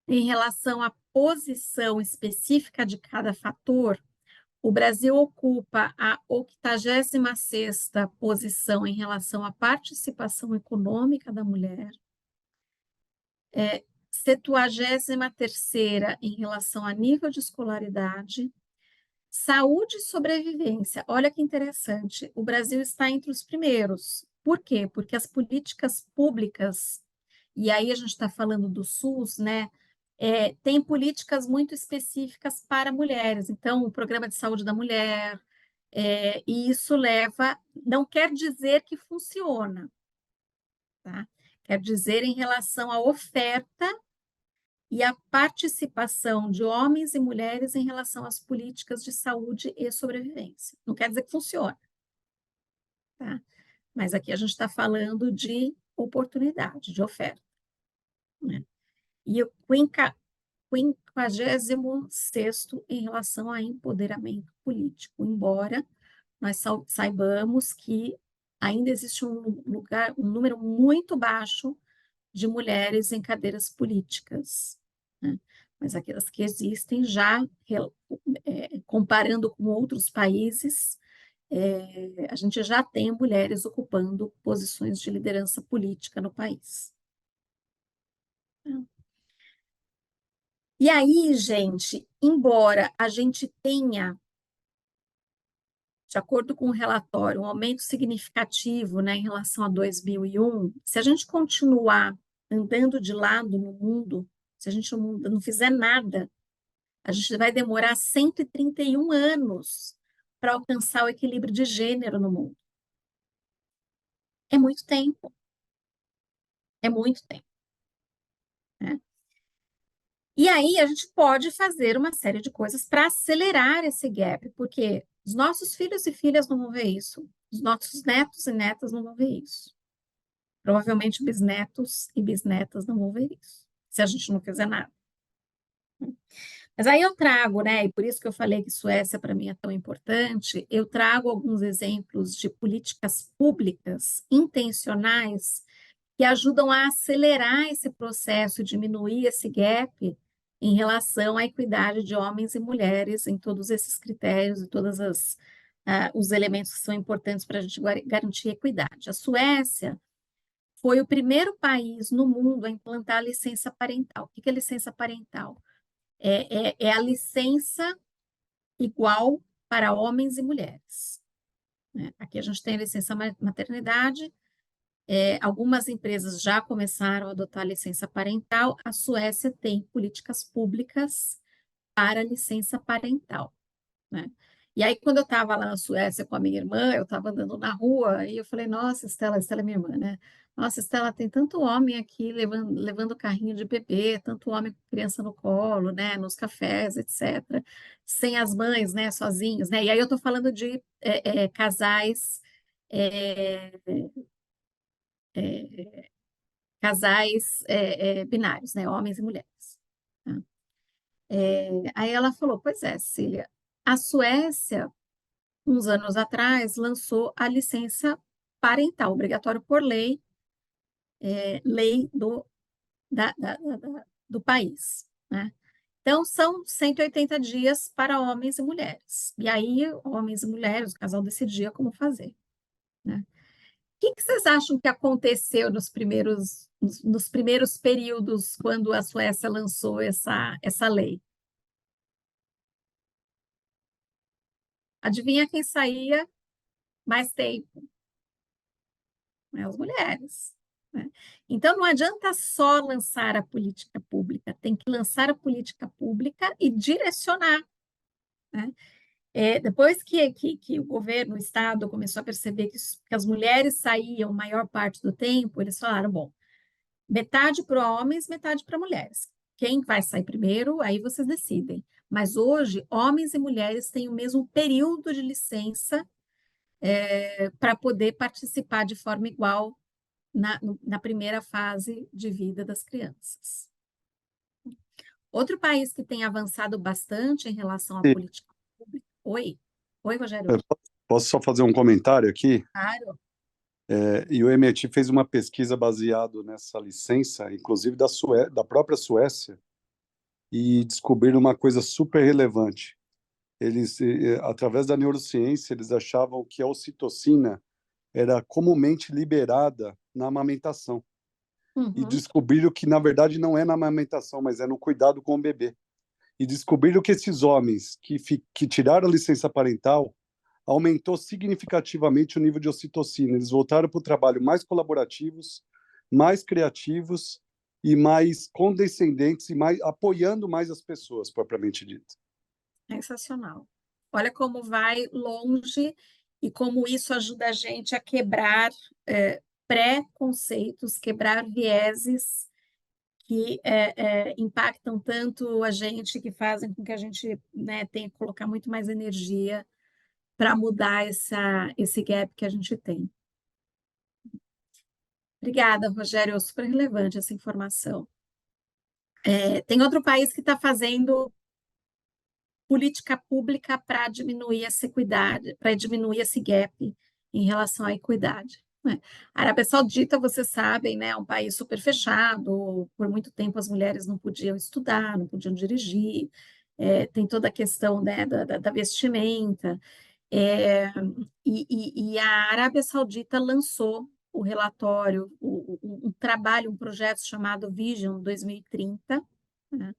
em relação à posição específica de cada fator, o Brasil ocupa a 86ª posição em relação à participação econômica da mulher, 73ª em relação a nível de escolaridade, saúde e sobrevivência. Olha que interessante, o Brasil está entre os primeiros. Por quê? Porque as políticas públicas, e aí a gente está falando do SUS, né? Tem políticas muito específicas para mulheres. Então, o programa de saúde da mulher, e isso não quer dizer que funciona, tá? Quer dizer em relação à oferta e à participação de homens e mulheres em relação às políticas de saúde e sobrevivência. Não quer dizer que funciona, tá? Mas aqui a gente está falando de oportunidade, de oferta, né? E o 56º em relação a empoderamento político, embora nós saibamos que ainda existe um número muito baixo de mulheres em cadeiras políticas, né? Mas aquelas que existem já, comparando com outros países, a gente já tem mulheres ocupando posições de liderança política no país. E aí, gente, embora a gente tenha, de acordo com o relatório, um aumento significativo, né, em relação a 2001, se a gente continuar andando de lado no mundo, se a gente não fizer nada, a gente vai demorar 131 anos para alcançar o equilíbrio de gênero no mundo. É muito tempo, é muito tempo, né? E aí a gente pode fazer uma série de coisas para acelerar esse gap, porque os nossos filhos e filhas não vão ver isso, os nossos netos e netas não vão ver isso. Provavelmente bisnetos e bisnetas não vão ver isso, se a gente não fizer nada. Mas aí eu trago, né, e por isso que eu falei que Suécia para mim é tão importante, eu trago alguns exemplos de políticas públicas intencionais que ajudam a acelerar esse processo, diminuir esse gap em relação à equidade de homens e mulheres em todos esses critérios e todos os elementos que são importantes para a gente garantir a equidade. A Suécia foi o primeiro país no mundo a implantar a licença parental. O que é licença parental? É a licença igual para homens e mulheres, né? Aqui a gente tem a licença maternidade, algumas empresas já começaram a adotar a licença parental, a Suécia tem políticas públicas para a licença parental, né? E aí, quando eu estava lá na Suécia com a minha irmã, eu estava andando na rua e eu falei, nossa, Estela é minha irmã, né? Nossa, Estela, tem tanto homem aqui levando carrinho de bebê, tanto homem com criança no colo, né? Nos cafés, etc. Sem as mães, né? Sozinhos, né? E aí eu estou falando de casais, é, binários, né? Homens e mulheres. Tá? Aí ela falou, pois é, Cília, a Suécia uns anos atrás, lançou a licença parental, obrigatório por lei, lei do país, né? Então, são 180 dias para homens e mulheres. E aí, homens e mulheres, o casal decidia como fazer, né? O que vocês acham que aconteceu nos primeiros períodos, quando a Suécia lançou essa lei? Adivinha quem saía mais tempo? Né, as mulheres, né? Então, não adianta só lançar a política pública, tem que lançar a política pública e direcionar, né? Depois que o governo, o Estado, começou a perceber que as mulheres saíam maior parte do tempo, eles falaram, bom, metade para homens, metade para mulheres. Quem vai sair primeiro, aí vocês decidem. Mas hoje, homens e mulheres têm o mesmo período de licença para poder participar de forma igual na primeira fase de vida das crianças. Outro país que tem avançado bastante em relação à E, política pública. Oi, Rogério. é, posso só fazer um comentário aqui? Claro. E o MIT fez uma pesquisa baseado nessa licença, inclusive da própria Suécia, e descobriram uma coisa super relevante. Eles, através da neurociência, eles achavam que a ocitocina era comumente liberada na amamentação. E Uhum. descobriram que, na verdade, não é na amamentação, mas é no cuidado com o bebê. E descobriram que esses homens que tiraram a licença parental aumentou significativamente o nível de ocitocina. Eles voltaram para o trabalho mais colaborativos, mais criativos e mais condescendentes e apoiando mais as pessoas, propriamente dito. Sensacional. Olha como vai longe e como isso ajuda a gente a quebrar preconceitos, quebrar vieses que impactam tanto a gente, que fazem com que a gente, né, tenha que colocar muito mais energia para mudar esse gap que a gente tem. Obrigada, Rogério, super relevante essa informação. Tem outro país que está fazendo política pública para diminuir essa equidade, para diminuir esse gap em relação à equidade, né? A Arábia Saudita, vocês sabem, né, é um país super fechado, por muito tempo as mulheres não podiam estudar, não podiam dirigir, tem toda a questão, né, da vestimenta, e a Arábia Saudita lançou o relatório, um trabalho, um projeto chamado Vision 2030, né,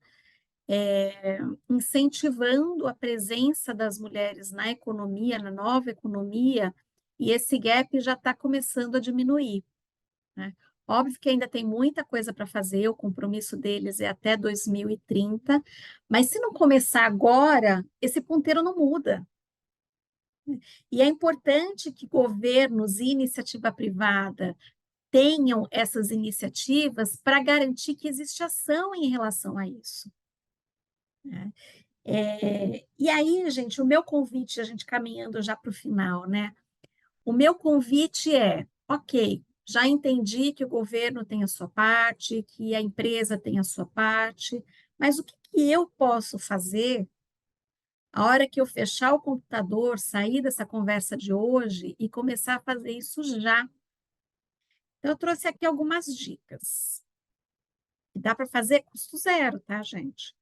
incentivando a presença das mulheres na economia, na nova economia, e esse gap já está começando a diminuir, né? Óbvio que ainda tem muita coisa para fazer, o compromisso deles é até 2030, mas se não começar agora, esse ponteiro não muda. E é importante que governos e iniciativa privada tenham essas iniciativas para garantir que existe ação em relação a isso, né? E aí, gente, o meu convite, a gente caminhando já para o final, né? O meu convite é, ok, já entendi que o governo tem a sua parte, que a empresa tem a sua parte, mas o que eu posso fazer a hora que eu fechar o computador, sair dessa conversa de hoje e começar a fazer isso já? Então, eu trouxe aqui algumas dicas. E dá para fazer custo zero, tá, gente?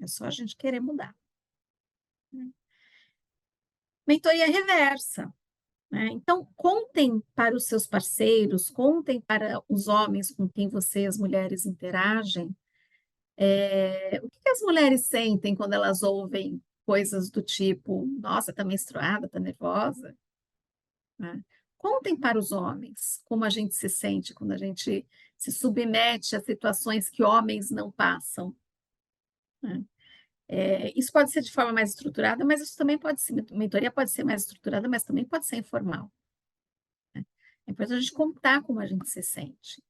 É só a gente querer mudar. Mentoria reversa, né? Então, contem para os seus parceiros, contem para os homens com quem vocês, mulheres, interagem, o que as mulheres sentem quando elas ouvem coisas do tipo, nossa, tá menstruada, tá nervosa, né? Contem para os homens como a gente se sente quando a gente se submete a situações que homens não passam, né? Isso pode ser de forma mais estruturada, mas isso também pode ser, mentoria pode ser mais estruturada, mas também pode ser informal. É importante a gente contar como a gente se sente.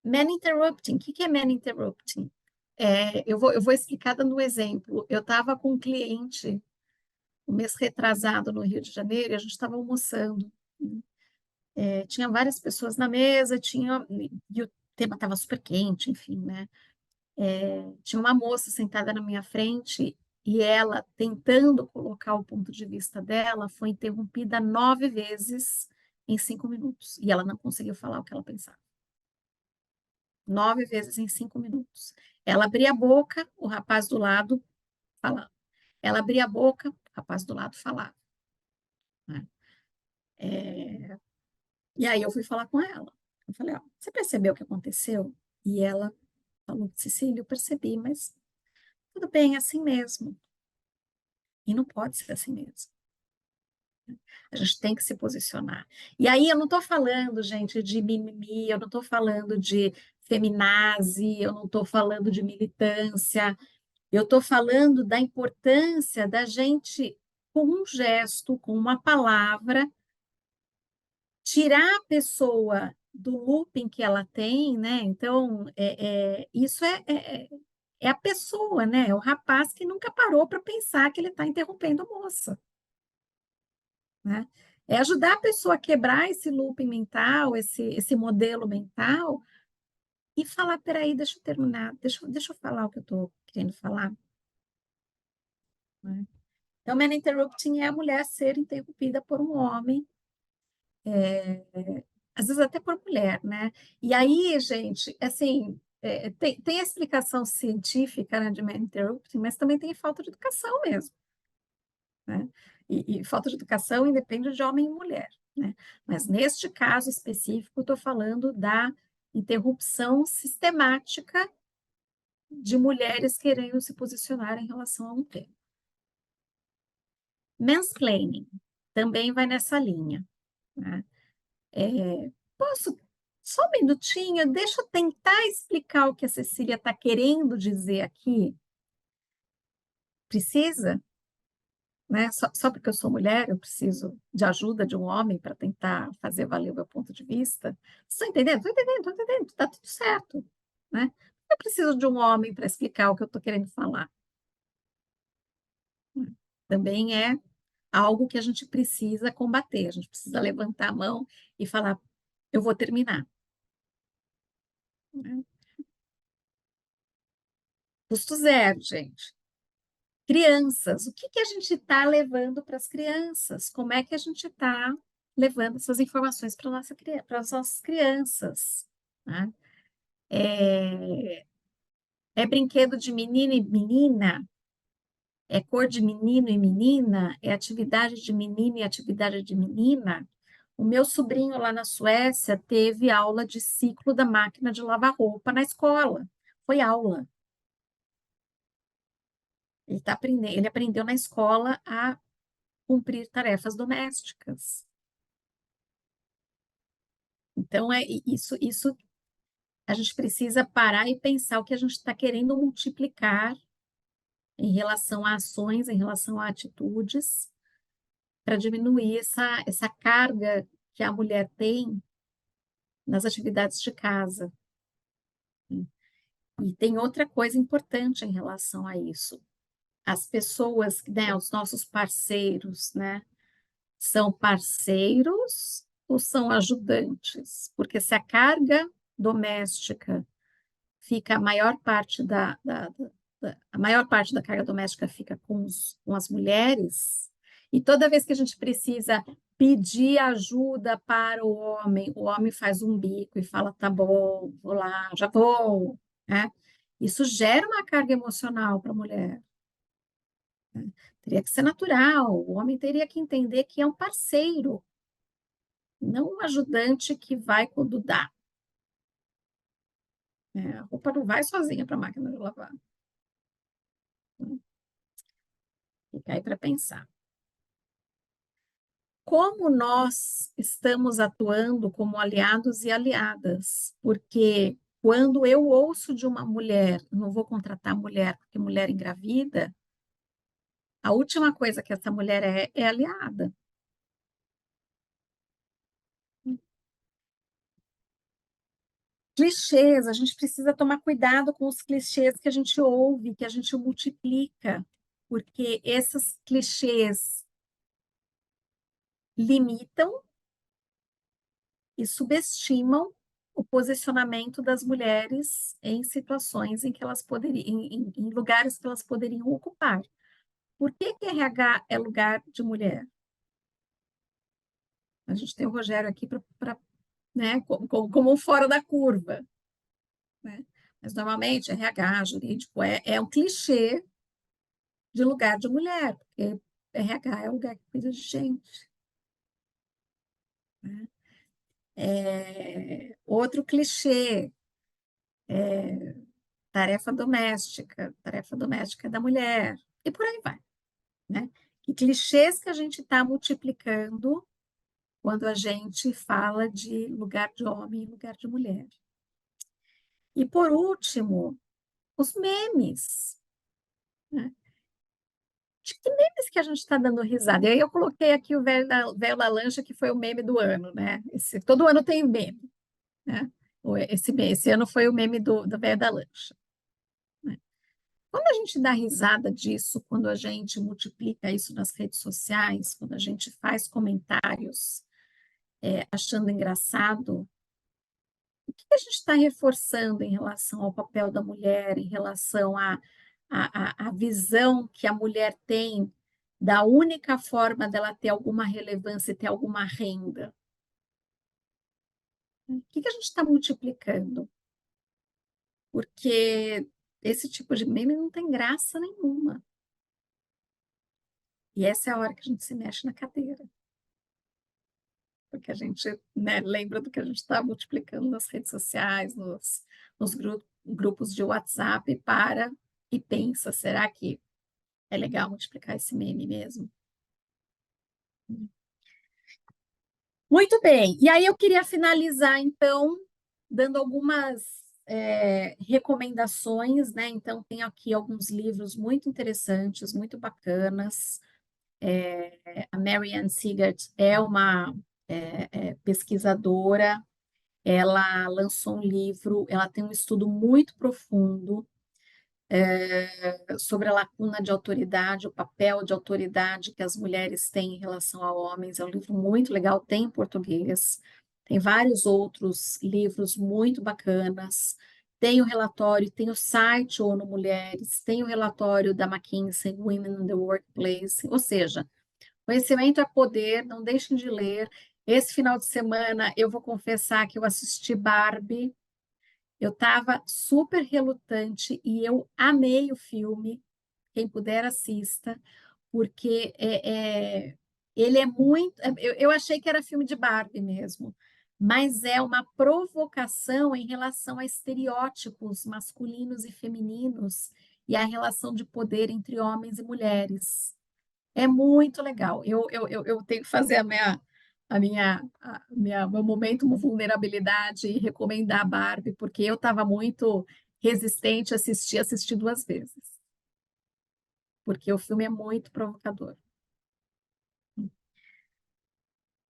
Man interrupting. O que é man interrupting? Eu vou explicar dando um exemplo. Eu estava com um cliente, um mês retrasado, no Rio de Janeiro, e a gente estava almoçando. Tinha várias pessoas na mesa, e o tema estava super quente, enfim, né? Tinha uma moça sentada na minha frente e ela, tentando colocar o ponto de vista dela, foi interrompida 9 vezes em 5 minutos. E ela não conseguiu falar o que ela pensava. 9 vezes em 5 minutos. Ela abria a boca, o rapaz do lado falava. Ela abria a boca, o rapaz do lado falava, né? E aí eu fui falar com ela. Eu falei, ó, você percebeu o que aconteceu? E ela falou, Cecília, eu percebi, mas tudo bem, é assim mesmo. E não pode ser assim mesmo. A gente tem que se posicionar. E aí eu não estou falando, gente, de mimimi, eu não estou falando de feminazi, eu não estou falando de militância, eu estou falando da importância da gente, com um gesto, com uma palavra, tirar a pessoa do looping que ela tem, né? Então, isso é a pessoa, né? É o rapaz que nunca parou para pensar que ele está interrompendo a moça, né? É ajudar a pessoa a quebrar esse looping mental, esse modelo mental, e falar, peraí, deixa eu terminar, deixa eu falar o que eu estou querendo falar, né? Então, man interrupting é a mulher ser interrompida por um homem, às vezes até por mulher, né? E aí, gente, assim, tem a explicação científica, né, de man interrupting, mas também tem falta de educação mesmo, né? E falta de educação independe de homem e mulher, né? Mas neste caso específico, estou falando da interrupção sistemática de mulheres querendo se posicionar em relação a um tema. Mansplaining também vai nessa linha, né? Posso, só um minutinho, deixa eu tentar explicar o que a Cecília está querendo dizer aqui. Precisa? Né? Só porque eu sou mulher, eu preciso de ajuda de um homem para tentar fazer valer o meu ponto de vista. Estou entendendo? Estou entendendo, está tudo certo. Né? Eu preciso de um homem para explicar o que eu estou querendo falar. Também é algo que a gente precisa combater, a gente precisa levantar a mão e falar, eu vou terminar. Né? Custo zero, gente. Crianças, o que a gente está levando para as crianças? Como é que a gente está levando essas informações para as nossas crianças? Né? É brinquedo de menino e menina? É cor de menino e menina? É atividade de menino e atividade de menina? O meu sobrinho lá na Suécia teve aula de ciclo da máquina de lavar roupa na escola. Foi aula. Ele aprendeu na escola a cumprir tarefas domésticas. Então, isso a gente precisa parar e pensar o que a gente está querendo multiplicar em relação a ações, em relação a atitudes, para diminuir essa carga que a mulher tem nas atividades de casa. E tem outra coisa importante em relação a isso. As pessoas, né, os nossos parceiros, né, são parceiros ou são ajudantes? Porque se a carga doméstica fica a maior parte a maior parte da carga doméstica fica com as mulheres, e toda vez que a gente precisa pedir ajuda para o homem faz um bico e fala, tá bom, vou lá, já vou, né? Isso gera uma carga emocional para a mulher. Né? Teria que ser natural, o homem teria que entender que é um parceiro, não um ajudante que vai quando dá. Né? A roupa não vai sozinha para a máquina de lavar. Fica aí para pensar. Como nós estamos atuando como aliados e aliadas? Porque quando eu ouço de uma mulher, não vou contratar mulher porque mulher engravida, a última coisa que essa mulher é aliada. Clichês, a gente precisa tomar cuidado com os clichês que a gente ouve, que a gente multiplica, porque esses clichês limitam e subestimam o posicionamento das mulheres em situações em que elas poderiam, em lugares que elas poderiam ocupar. Por que RH é lugar de mulher? A gente tem o Rogério aqui para, né, como um fora da curva, né? Mas normalmente RH, jurídico, é um clichê de lugar de mulher, porque RH é o lugar que cuida de gente. Né? Outro clichê, tarefa doméstica da mulher, e por aí vai. Né? E clichês que a gente está multiplicando quando a gente fala de lugar de homem e lugar de mulher. E por último, os memes. Né? De que memes que a gente está dando risada? E aí eu coloquei aqui o véu da lancha, que foi o meme do ano, né? Todo ano tem meme, né? Esse ano foi o meme do véu da lancha. Né? Quando a gente dá risada disso, quando a gente multiplica isso nas redes sociais, quando a gente faz comentários achando engraçado, o que a gente está reforçando em relação ao papel da mulher, em relação à visão que a mulher tem da única forma dela ter alguma relevância e ter alguma renda? O que a gente está multiplicando? Porque esse tipo de meme não tem graça nenhuma. E essa é a hora que a gente se mexe na cadeira. Porque a gente, né, lembra do que a gente está multiplicando nas redes sociais, nos grupos de WhatsApp, e pensa, será que é legal multiplicar esse meme mesmo? Muito bem, e aí eu queria finalizar, então, dando algumas recomendações, né? Então, tem aqui alguns livros muito interessantes, muito bacanas. A Marianne Sigart é uma pesquisadora, ela lançou um livro, ela tem um estudo muito profundo sobre a lacuna de autoridade, o papel de autoridade que as mulheres têm em relação a homens. É um livro muito legal, tem em português. Tem vários outros livros muito bacanas. Tem o relatório, tem o site ONU Mulheres, tem o relatório da McKinsey, Women in the Workplace. Ou seja, conhecimento é poder, não deixem de ler. Esse final de semana, eu vou confessar que eu assisti Barbie. Eu estava super relutante e eu amei o filme. Quem puder, assista, porque ele é muito. Eu achei que era filme de Barbie mesmo, mas é uma provocação em relação a estereótipos masculinos e femininos e a relação de poder entre homens e mulheres. É muito legal. Eu tenho que fazer meu momento vulnerabilidade e recomendar a Barbie, porque eu estava muito resistente a assistir duas vezes, porque o filme é muito provocador.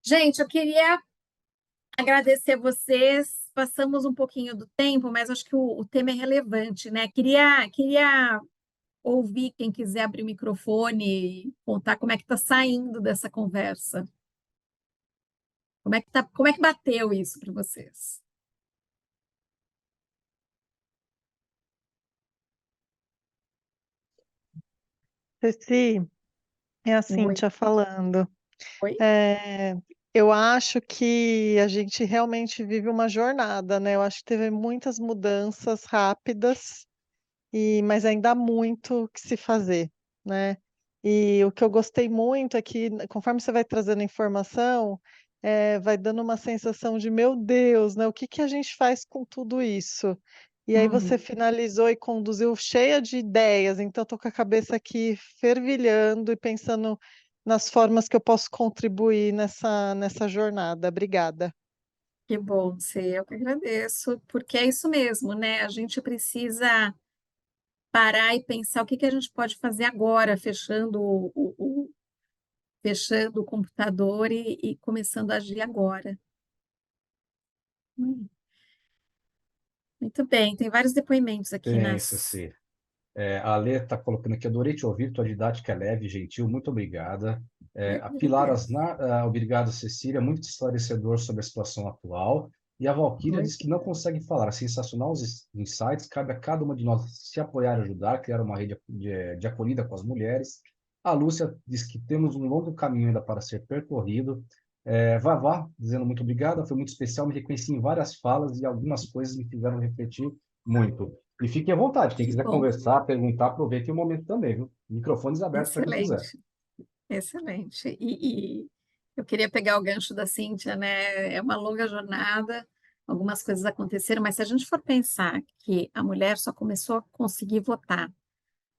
Gente, eu queria agradecer vocês. Passamos um pouquinho do tempo, mas acho que o tema é relevante, né? Queria ouvir quem quiser abrir o microfone e contar como é que está saindo dessa conversa. Como é que bateu isso para vocês? Ceci, é a Oi, Cíntia falando. oi. É, eu acho que a gente realmente vive uma jornada, né? Eu acho que teve muitas mudanças rápidas, mas ainda há muito que se fazer, né? E o que eu gostei muito é que, conforme você vai trazendo informação, vai dando uma sensação de, meu Deus, né? O que que a gente faz com tudo isso? E aí você Uhum. finalizou e conduziu cheia de ideias, então estou com a cabeça aqui fervilhando e pensando nas formas que eu posso contribuir nessa jornada. Obrigada. Que bom, Cê, eu que agradeço, porque é isso mesmo, né? A gente precisa parar e pensar o que que a gente pode fazer agora, fechando o computador e começando a agir agora. Hum, Muito bem, tem vários depoimentos aqui Tem, nas. Ceci. A Lê está colocando aqui, adorei te ouvir, tua didática é leve, gentil, muito obrigada. Eu A que Pilar agradeço. Asnar, obrigado, Cecília, muito esclarecedor sobre a situação atual. E a Valquíria Oi. diz que não consegue falar, sensacional os insights, cabe a cada uma de nós se apoiar e ajudar, criar uma rede de acolhida com as mulheres. A Lúcia diz que temos um longo caminho ainda para ser percorrido. Vavá, dizendo muito obrigada, foi muito especial, me reconheci em várias falas e algumas coisas me fizeram refletir muito. E fique à vontade, quem Que quiser bom, conversar, perguntar, aproveite o momento também, viu? Microfones abertos para quem quiser. excelente, excelente. E eu queria pegar o gancho da Cíntia, né? É uma longa jornada, algumas coisas aconteceram, mas se a gente for pensar que a mulher só começou a conseguir votar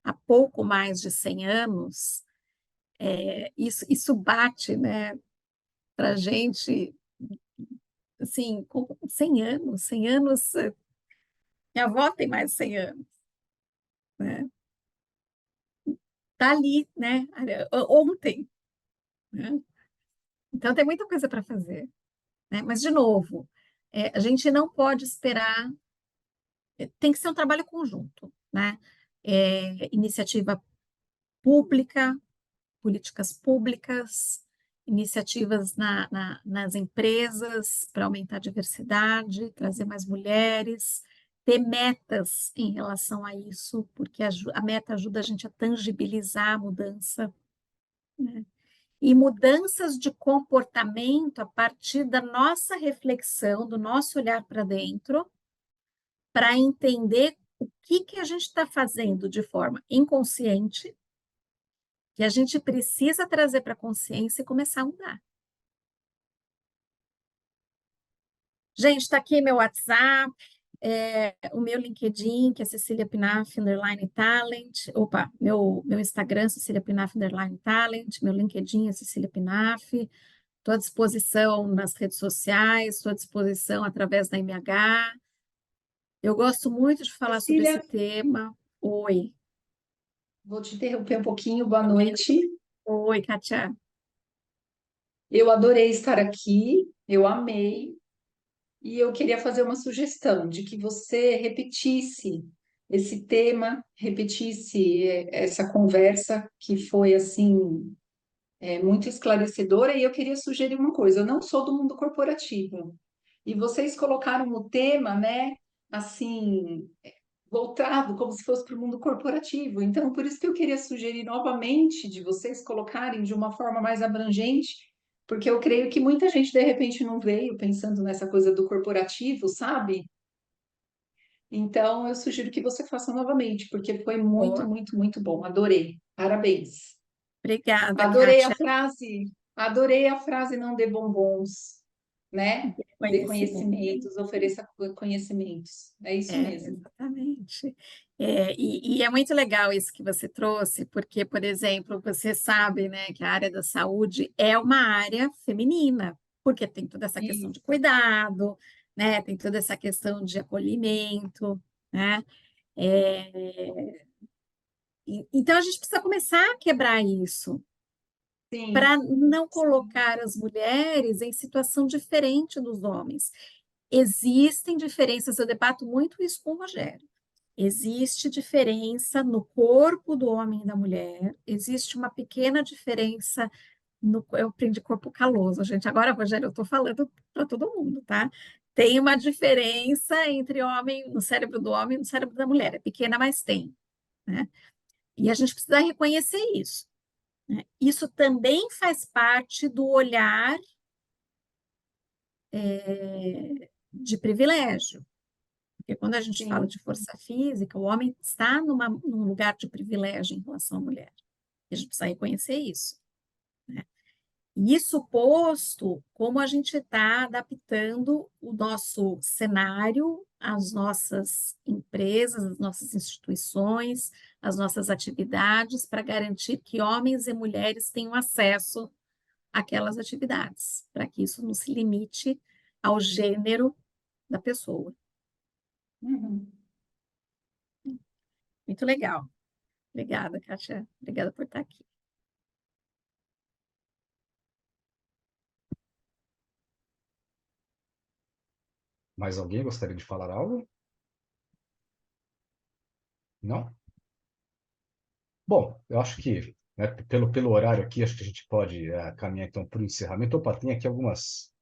há pouco mais de 100 anos, isso bate, né, para a gente, assim, com 100 anos, minha avó tem mais de 100 anos, né? Tá ali, né, ontem, né? Então tem muita coisa para fazer, né? Mas, de novo, a gente não pode esperar, tem que ser um trabalho conjunto, né? Iniciativa pública, políticas públicas, iniciativas nas empresas para aumentar a diversidade, trazer mais mulheres, ter metas em relação a isso, porque a meta ajuda a gente a tangibilizar a mudança, né? E mudanças de comportamento a partir da nossa reflexão, do nosso olhar para dentro, para entender o que que a gente está fazendo de forma inconsciente, que a gente precisa trazer para a consciência e começar a mudar. Gente, está aqui meu WhatsApp, o meu LinkedIn, que é Cecília Pinaf, underline talent. Opa, meu Instagram, Cecília Pinaf, underline talent. Meu LinkedIn é Cecília Pinaf. Estou à disposição nas redes sociais, estou à disposição através da MH. Eu gosto muito de falar sobre esse Cecília, tema. Oi. vou te interromper um pouquinho. Boa noite. Oi, Kátia. Eu adorei estar aqui, eu amei, e eu queria fazer uma sugestão de que você repetisse esse tema, repetisse essa conversa que foi assim muito esclarecedora. E eu queria sugerir uma coisa: eu não sou do mundo corporativo, e vocês colocaram o tema, né? Assim, voltado como se fosse para o mundo corporativo. Então, por isso que eu queria sugerir novamente de vocês colocarem de uma forma mais abrangente, porque eu creio que muita gente de repente não veio pensando nessa coisa do corporativo, sabe? Então, eu sugiro que você faça novamente, porque foi muito, Boa. muito, muito bom. Adorei. Parabéns. Obrigada, Adorei a Kátia. frase, adorei a frase não dê bombons, né? Dê Conhecimento. conhecimentos, ofereça conhecimentos. É isso mesmo. Exatamente. E é muito legal isso que você trouxe, porque, por exemplo, você sabe, né, que a área da saúde é uma área feminina, porque tem toda essa questão de Isso. cuidado, né, tem toda essa questão de acolhimento, né? Então a gente precisa começar a quebrar isso, Sim, para não colocar as mulheres em situação diferente dos homens. Existem diferenças, eu debato muito isso com o Rogério. Existe diferença no corpo do homem e da mulher, existe uma pequena diferença no, eu aprendi corpo caloso, gente. Agora, Rogério, eu estou falando para todo mundo, tá? Tem uma diferença entre homem, no cérebro do homem e no cérebro da mulher. É pequena, mas tem, né? E a gente precisa reconhecer isso, né? Isso também faz parte do olhar de privilégio. Porque quando a gente fala sim. de força física, o homem está num lugar de privilégio em relação à mulher. E a gente precisa reconhecer isso, né? Isso posto, como a gente está adaptando o nosso cenário, as nossas empresas, as nossas instituições, as nossas atividades, para garantir que homens e mulheres tenham acesso àquelas atividades, para que isso não se limite ao gênero da pessoa. Uhum. Muito legal. Obrigada, Kátia. Obrigada por estar aqui. Mais alguém gostaria de falar algo? Não? Bom, eu acho que, né, pelo horário aqui, acho que a gente pode caminhar então para o encerramento. Opa, tem aqui algumas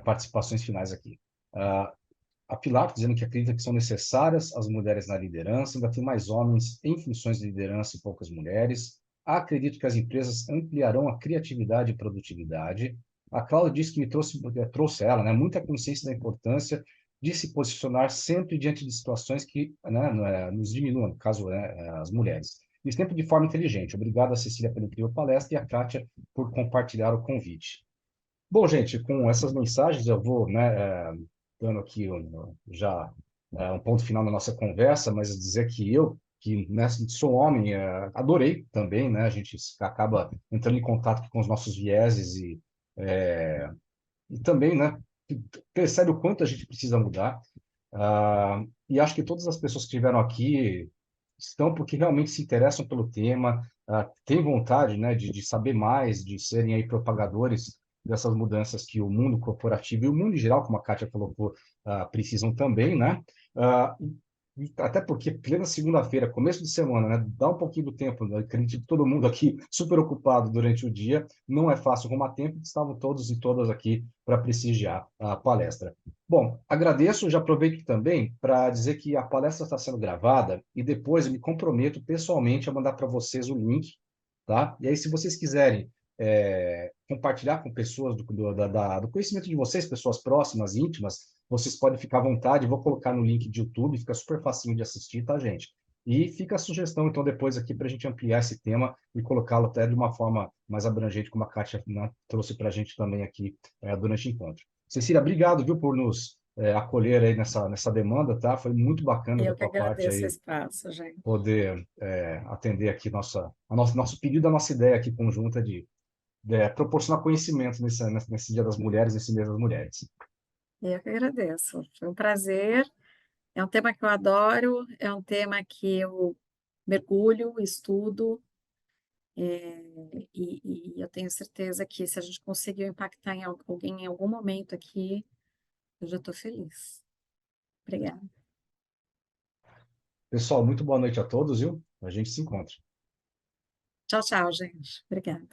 participações finais aqui. Ah, a Pilar dizendo que acredita que são necessárias as mulheres na liderança, ainda tem mais homens em funções de liderança e poucas mulheres. Acredito que as empresas ampliarão a criatividade e produtividade. A Cláudia disse que trouxe ela, né, muita consciência da importância de se posicionar sempre diante de situações que, né, nos diminuam, no caso, as mulheres. E sempre de forma inteligente. Obrigado a Cecília pela incrível palestra e a Kátia por compartilhar o convite. Bom, gente, com essas mensagens eu vou, né, dando aqui já um ponto final na nossa conversa, mas dizer que eu, que né, sou homem, adorei também, né, a gente acaba entrando em contato com os nossos vieses e também, né, percebe o quanto a gente precisa mudar. E acho que todas as pessoas que estiveram aqui estão porque realmente se interessam pelo tema, têm vontade, né, de saber mais, de serem aí propagadores dessas mudanças que o mundo corporativo e o mundo em geral, como a Kátia colocou, precisam também, né? Ah, Até porque plena segunda-feira, começo de semana, né? Dá um pouquinho do tempo, né? Acredito que todo mundo aqui super ocupado durante o dia, não é fácil arrumar tempo, estavam todos e todas aqui para prestigiar a palestra. Bom, agradeço, já aproveito também para dizer que a palestra está sendo gravada e depois eu me comprometo pessoalmente a mandar para vocês o link, tá? E aí, se vocês quiserem compartilhar com pessoas do conhecimento de vocês, pessoas próximas, íntimas, vocês podem ficar à vontade, vou colocar no link de YouTube, fica super facinho de assistir, tá, gente? E fica a sugestão, então, depois aqui para a gente ampliar esse tema e colocá-lo até de uma forma mais abrangente, como a Kátia, né, trouxe para a gente também aqui durante o encontro. Cecília, obrigado, viu, por nos acolher aí nessa demanda, tá? Foi muito bacana da Eu que tua parte agradeço o aí espaço, gente. poder atender aqui nosso pedido, a nossa ideia aqui conjunta de proporcionar conhecimento nesse Dia das Mulheres, nesse mês das mulheres. Eu que agradeço. Foi um prazer. É um tema que eu adoro, é um tema que eu mergulho, estudo, e eu tenho certeza que se a gente conseguiu impactar em alguém em algum momento aqui, eu já estou feliz. Obrigada. Pessoal, muito boa noite a todos, viu? A gente se encontra. Tchau, tchau, gente. Obrigada.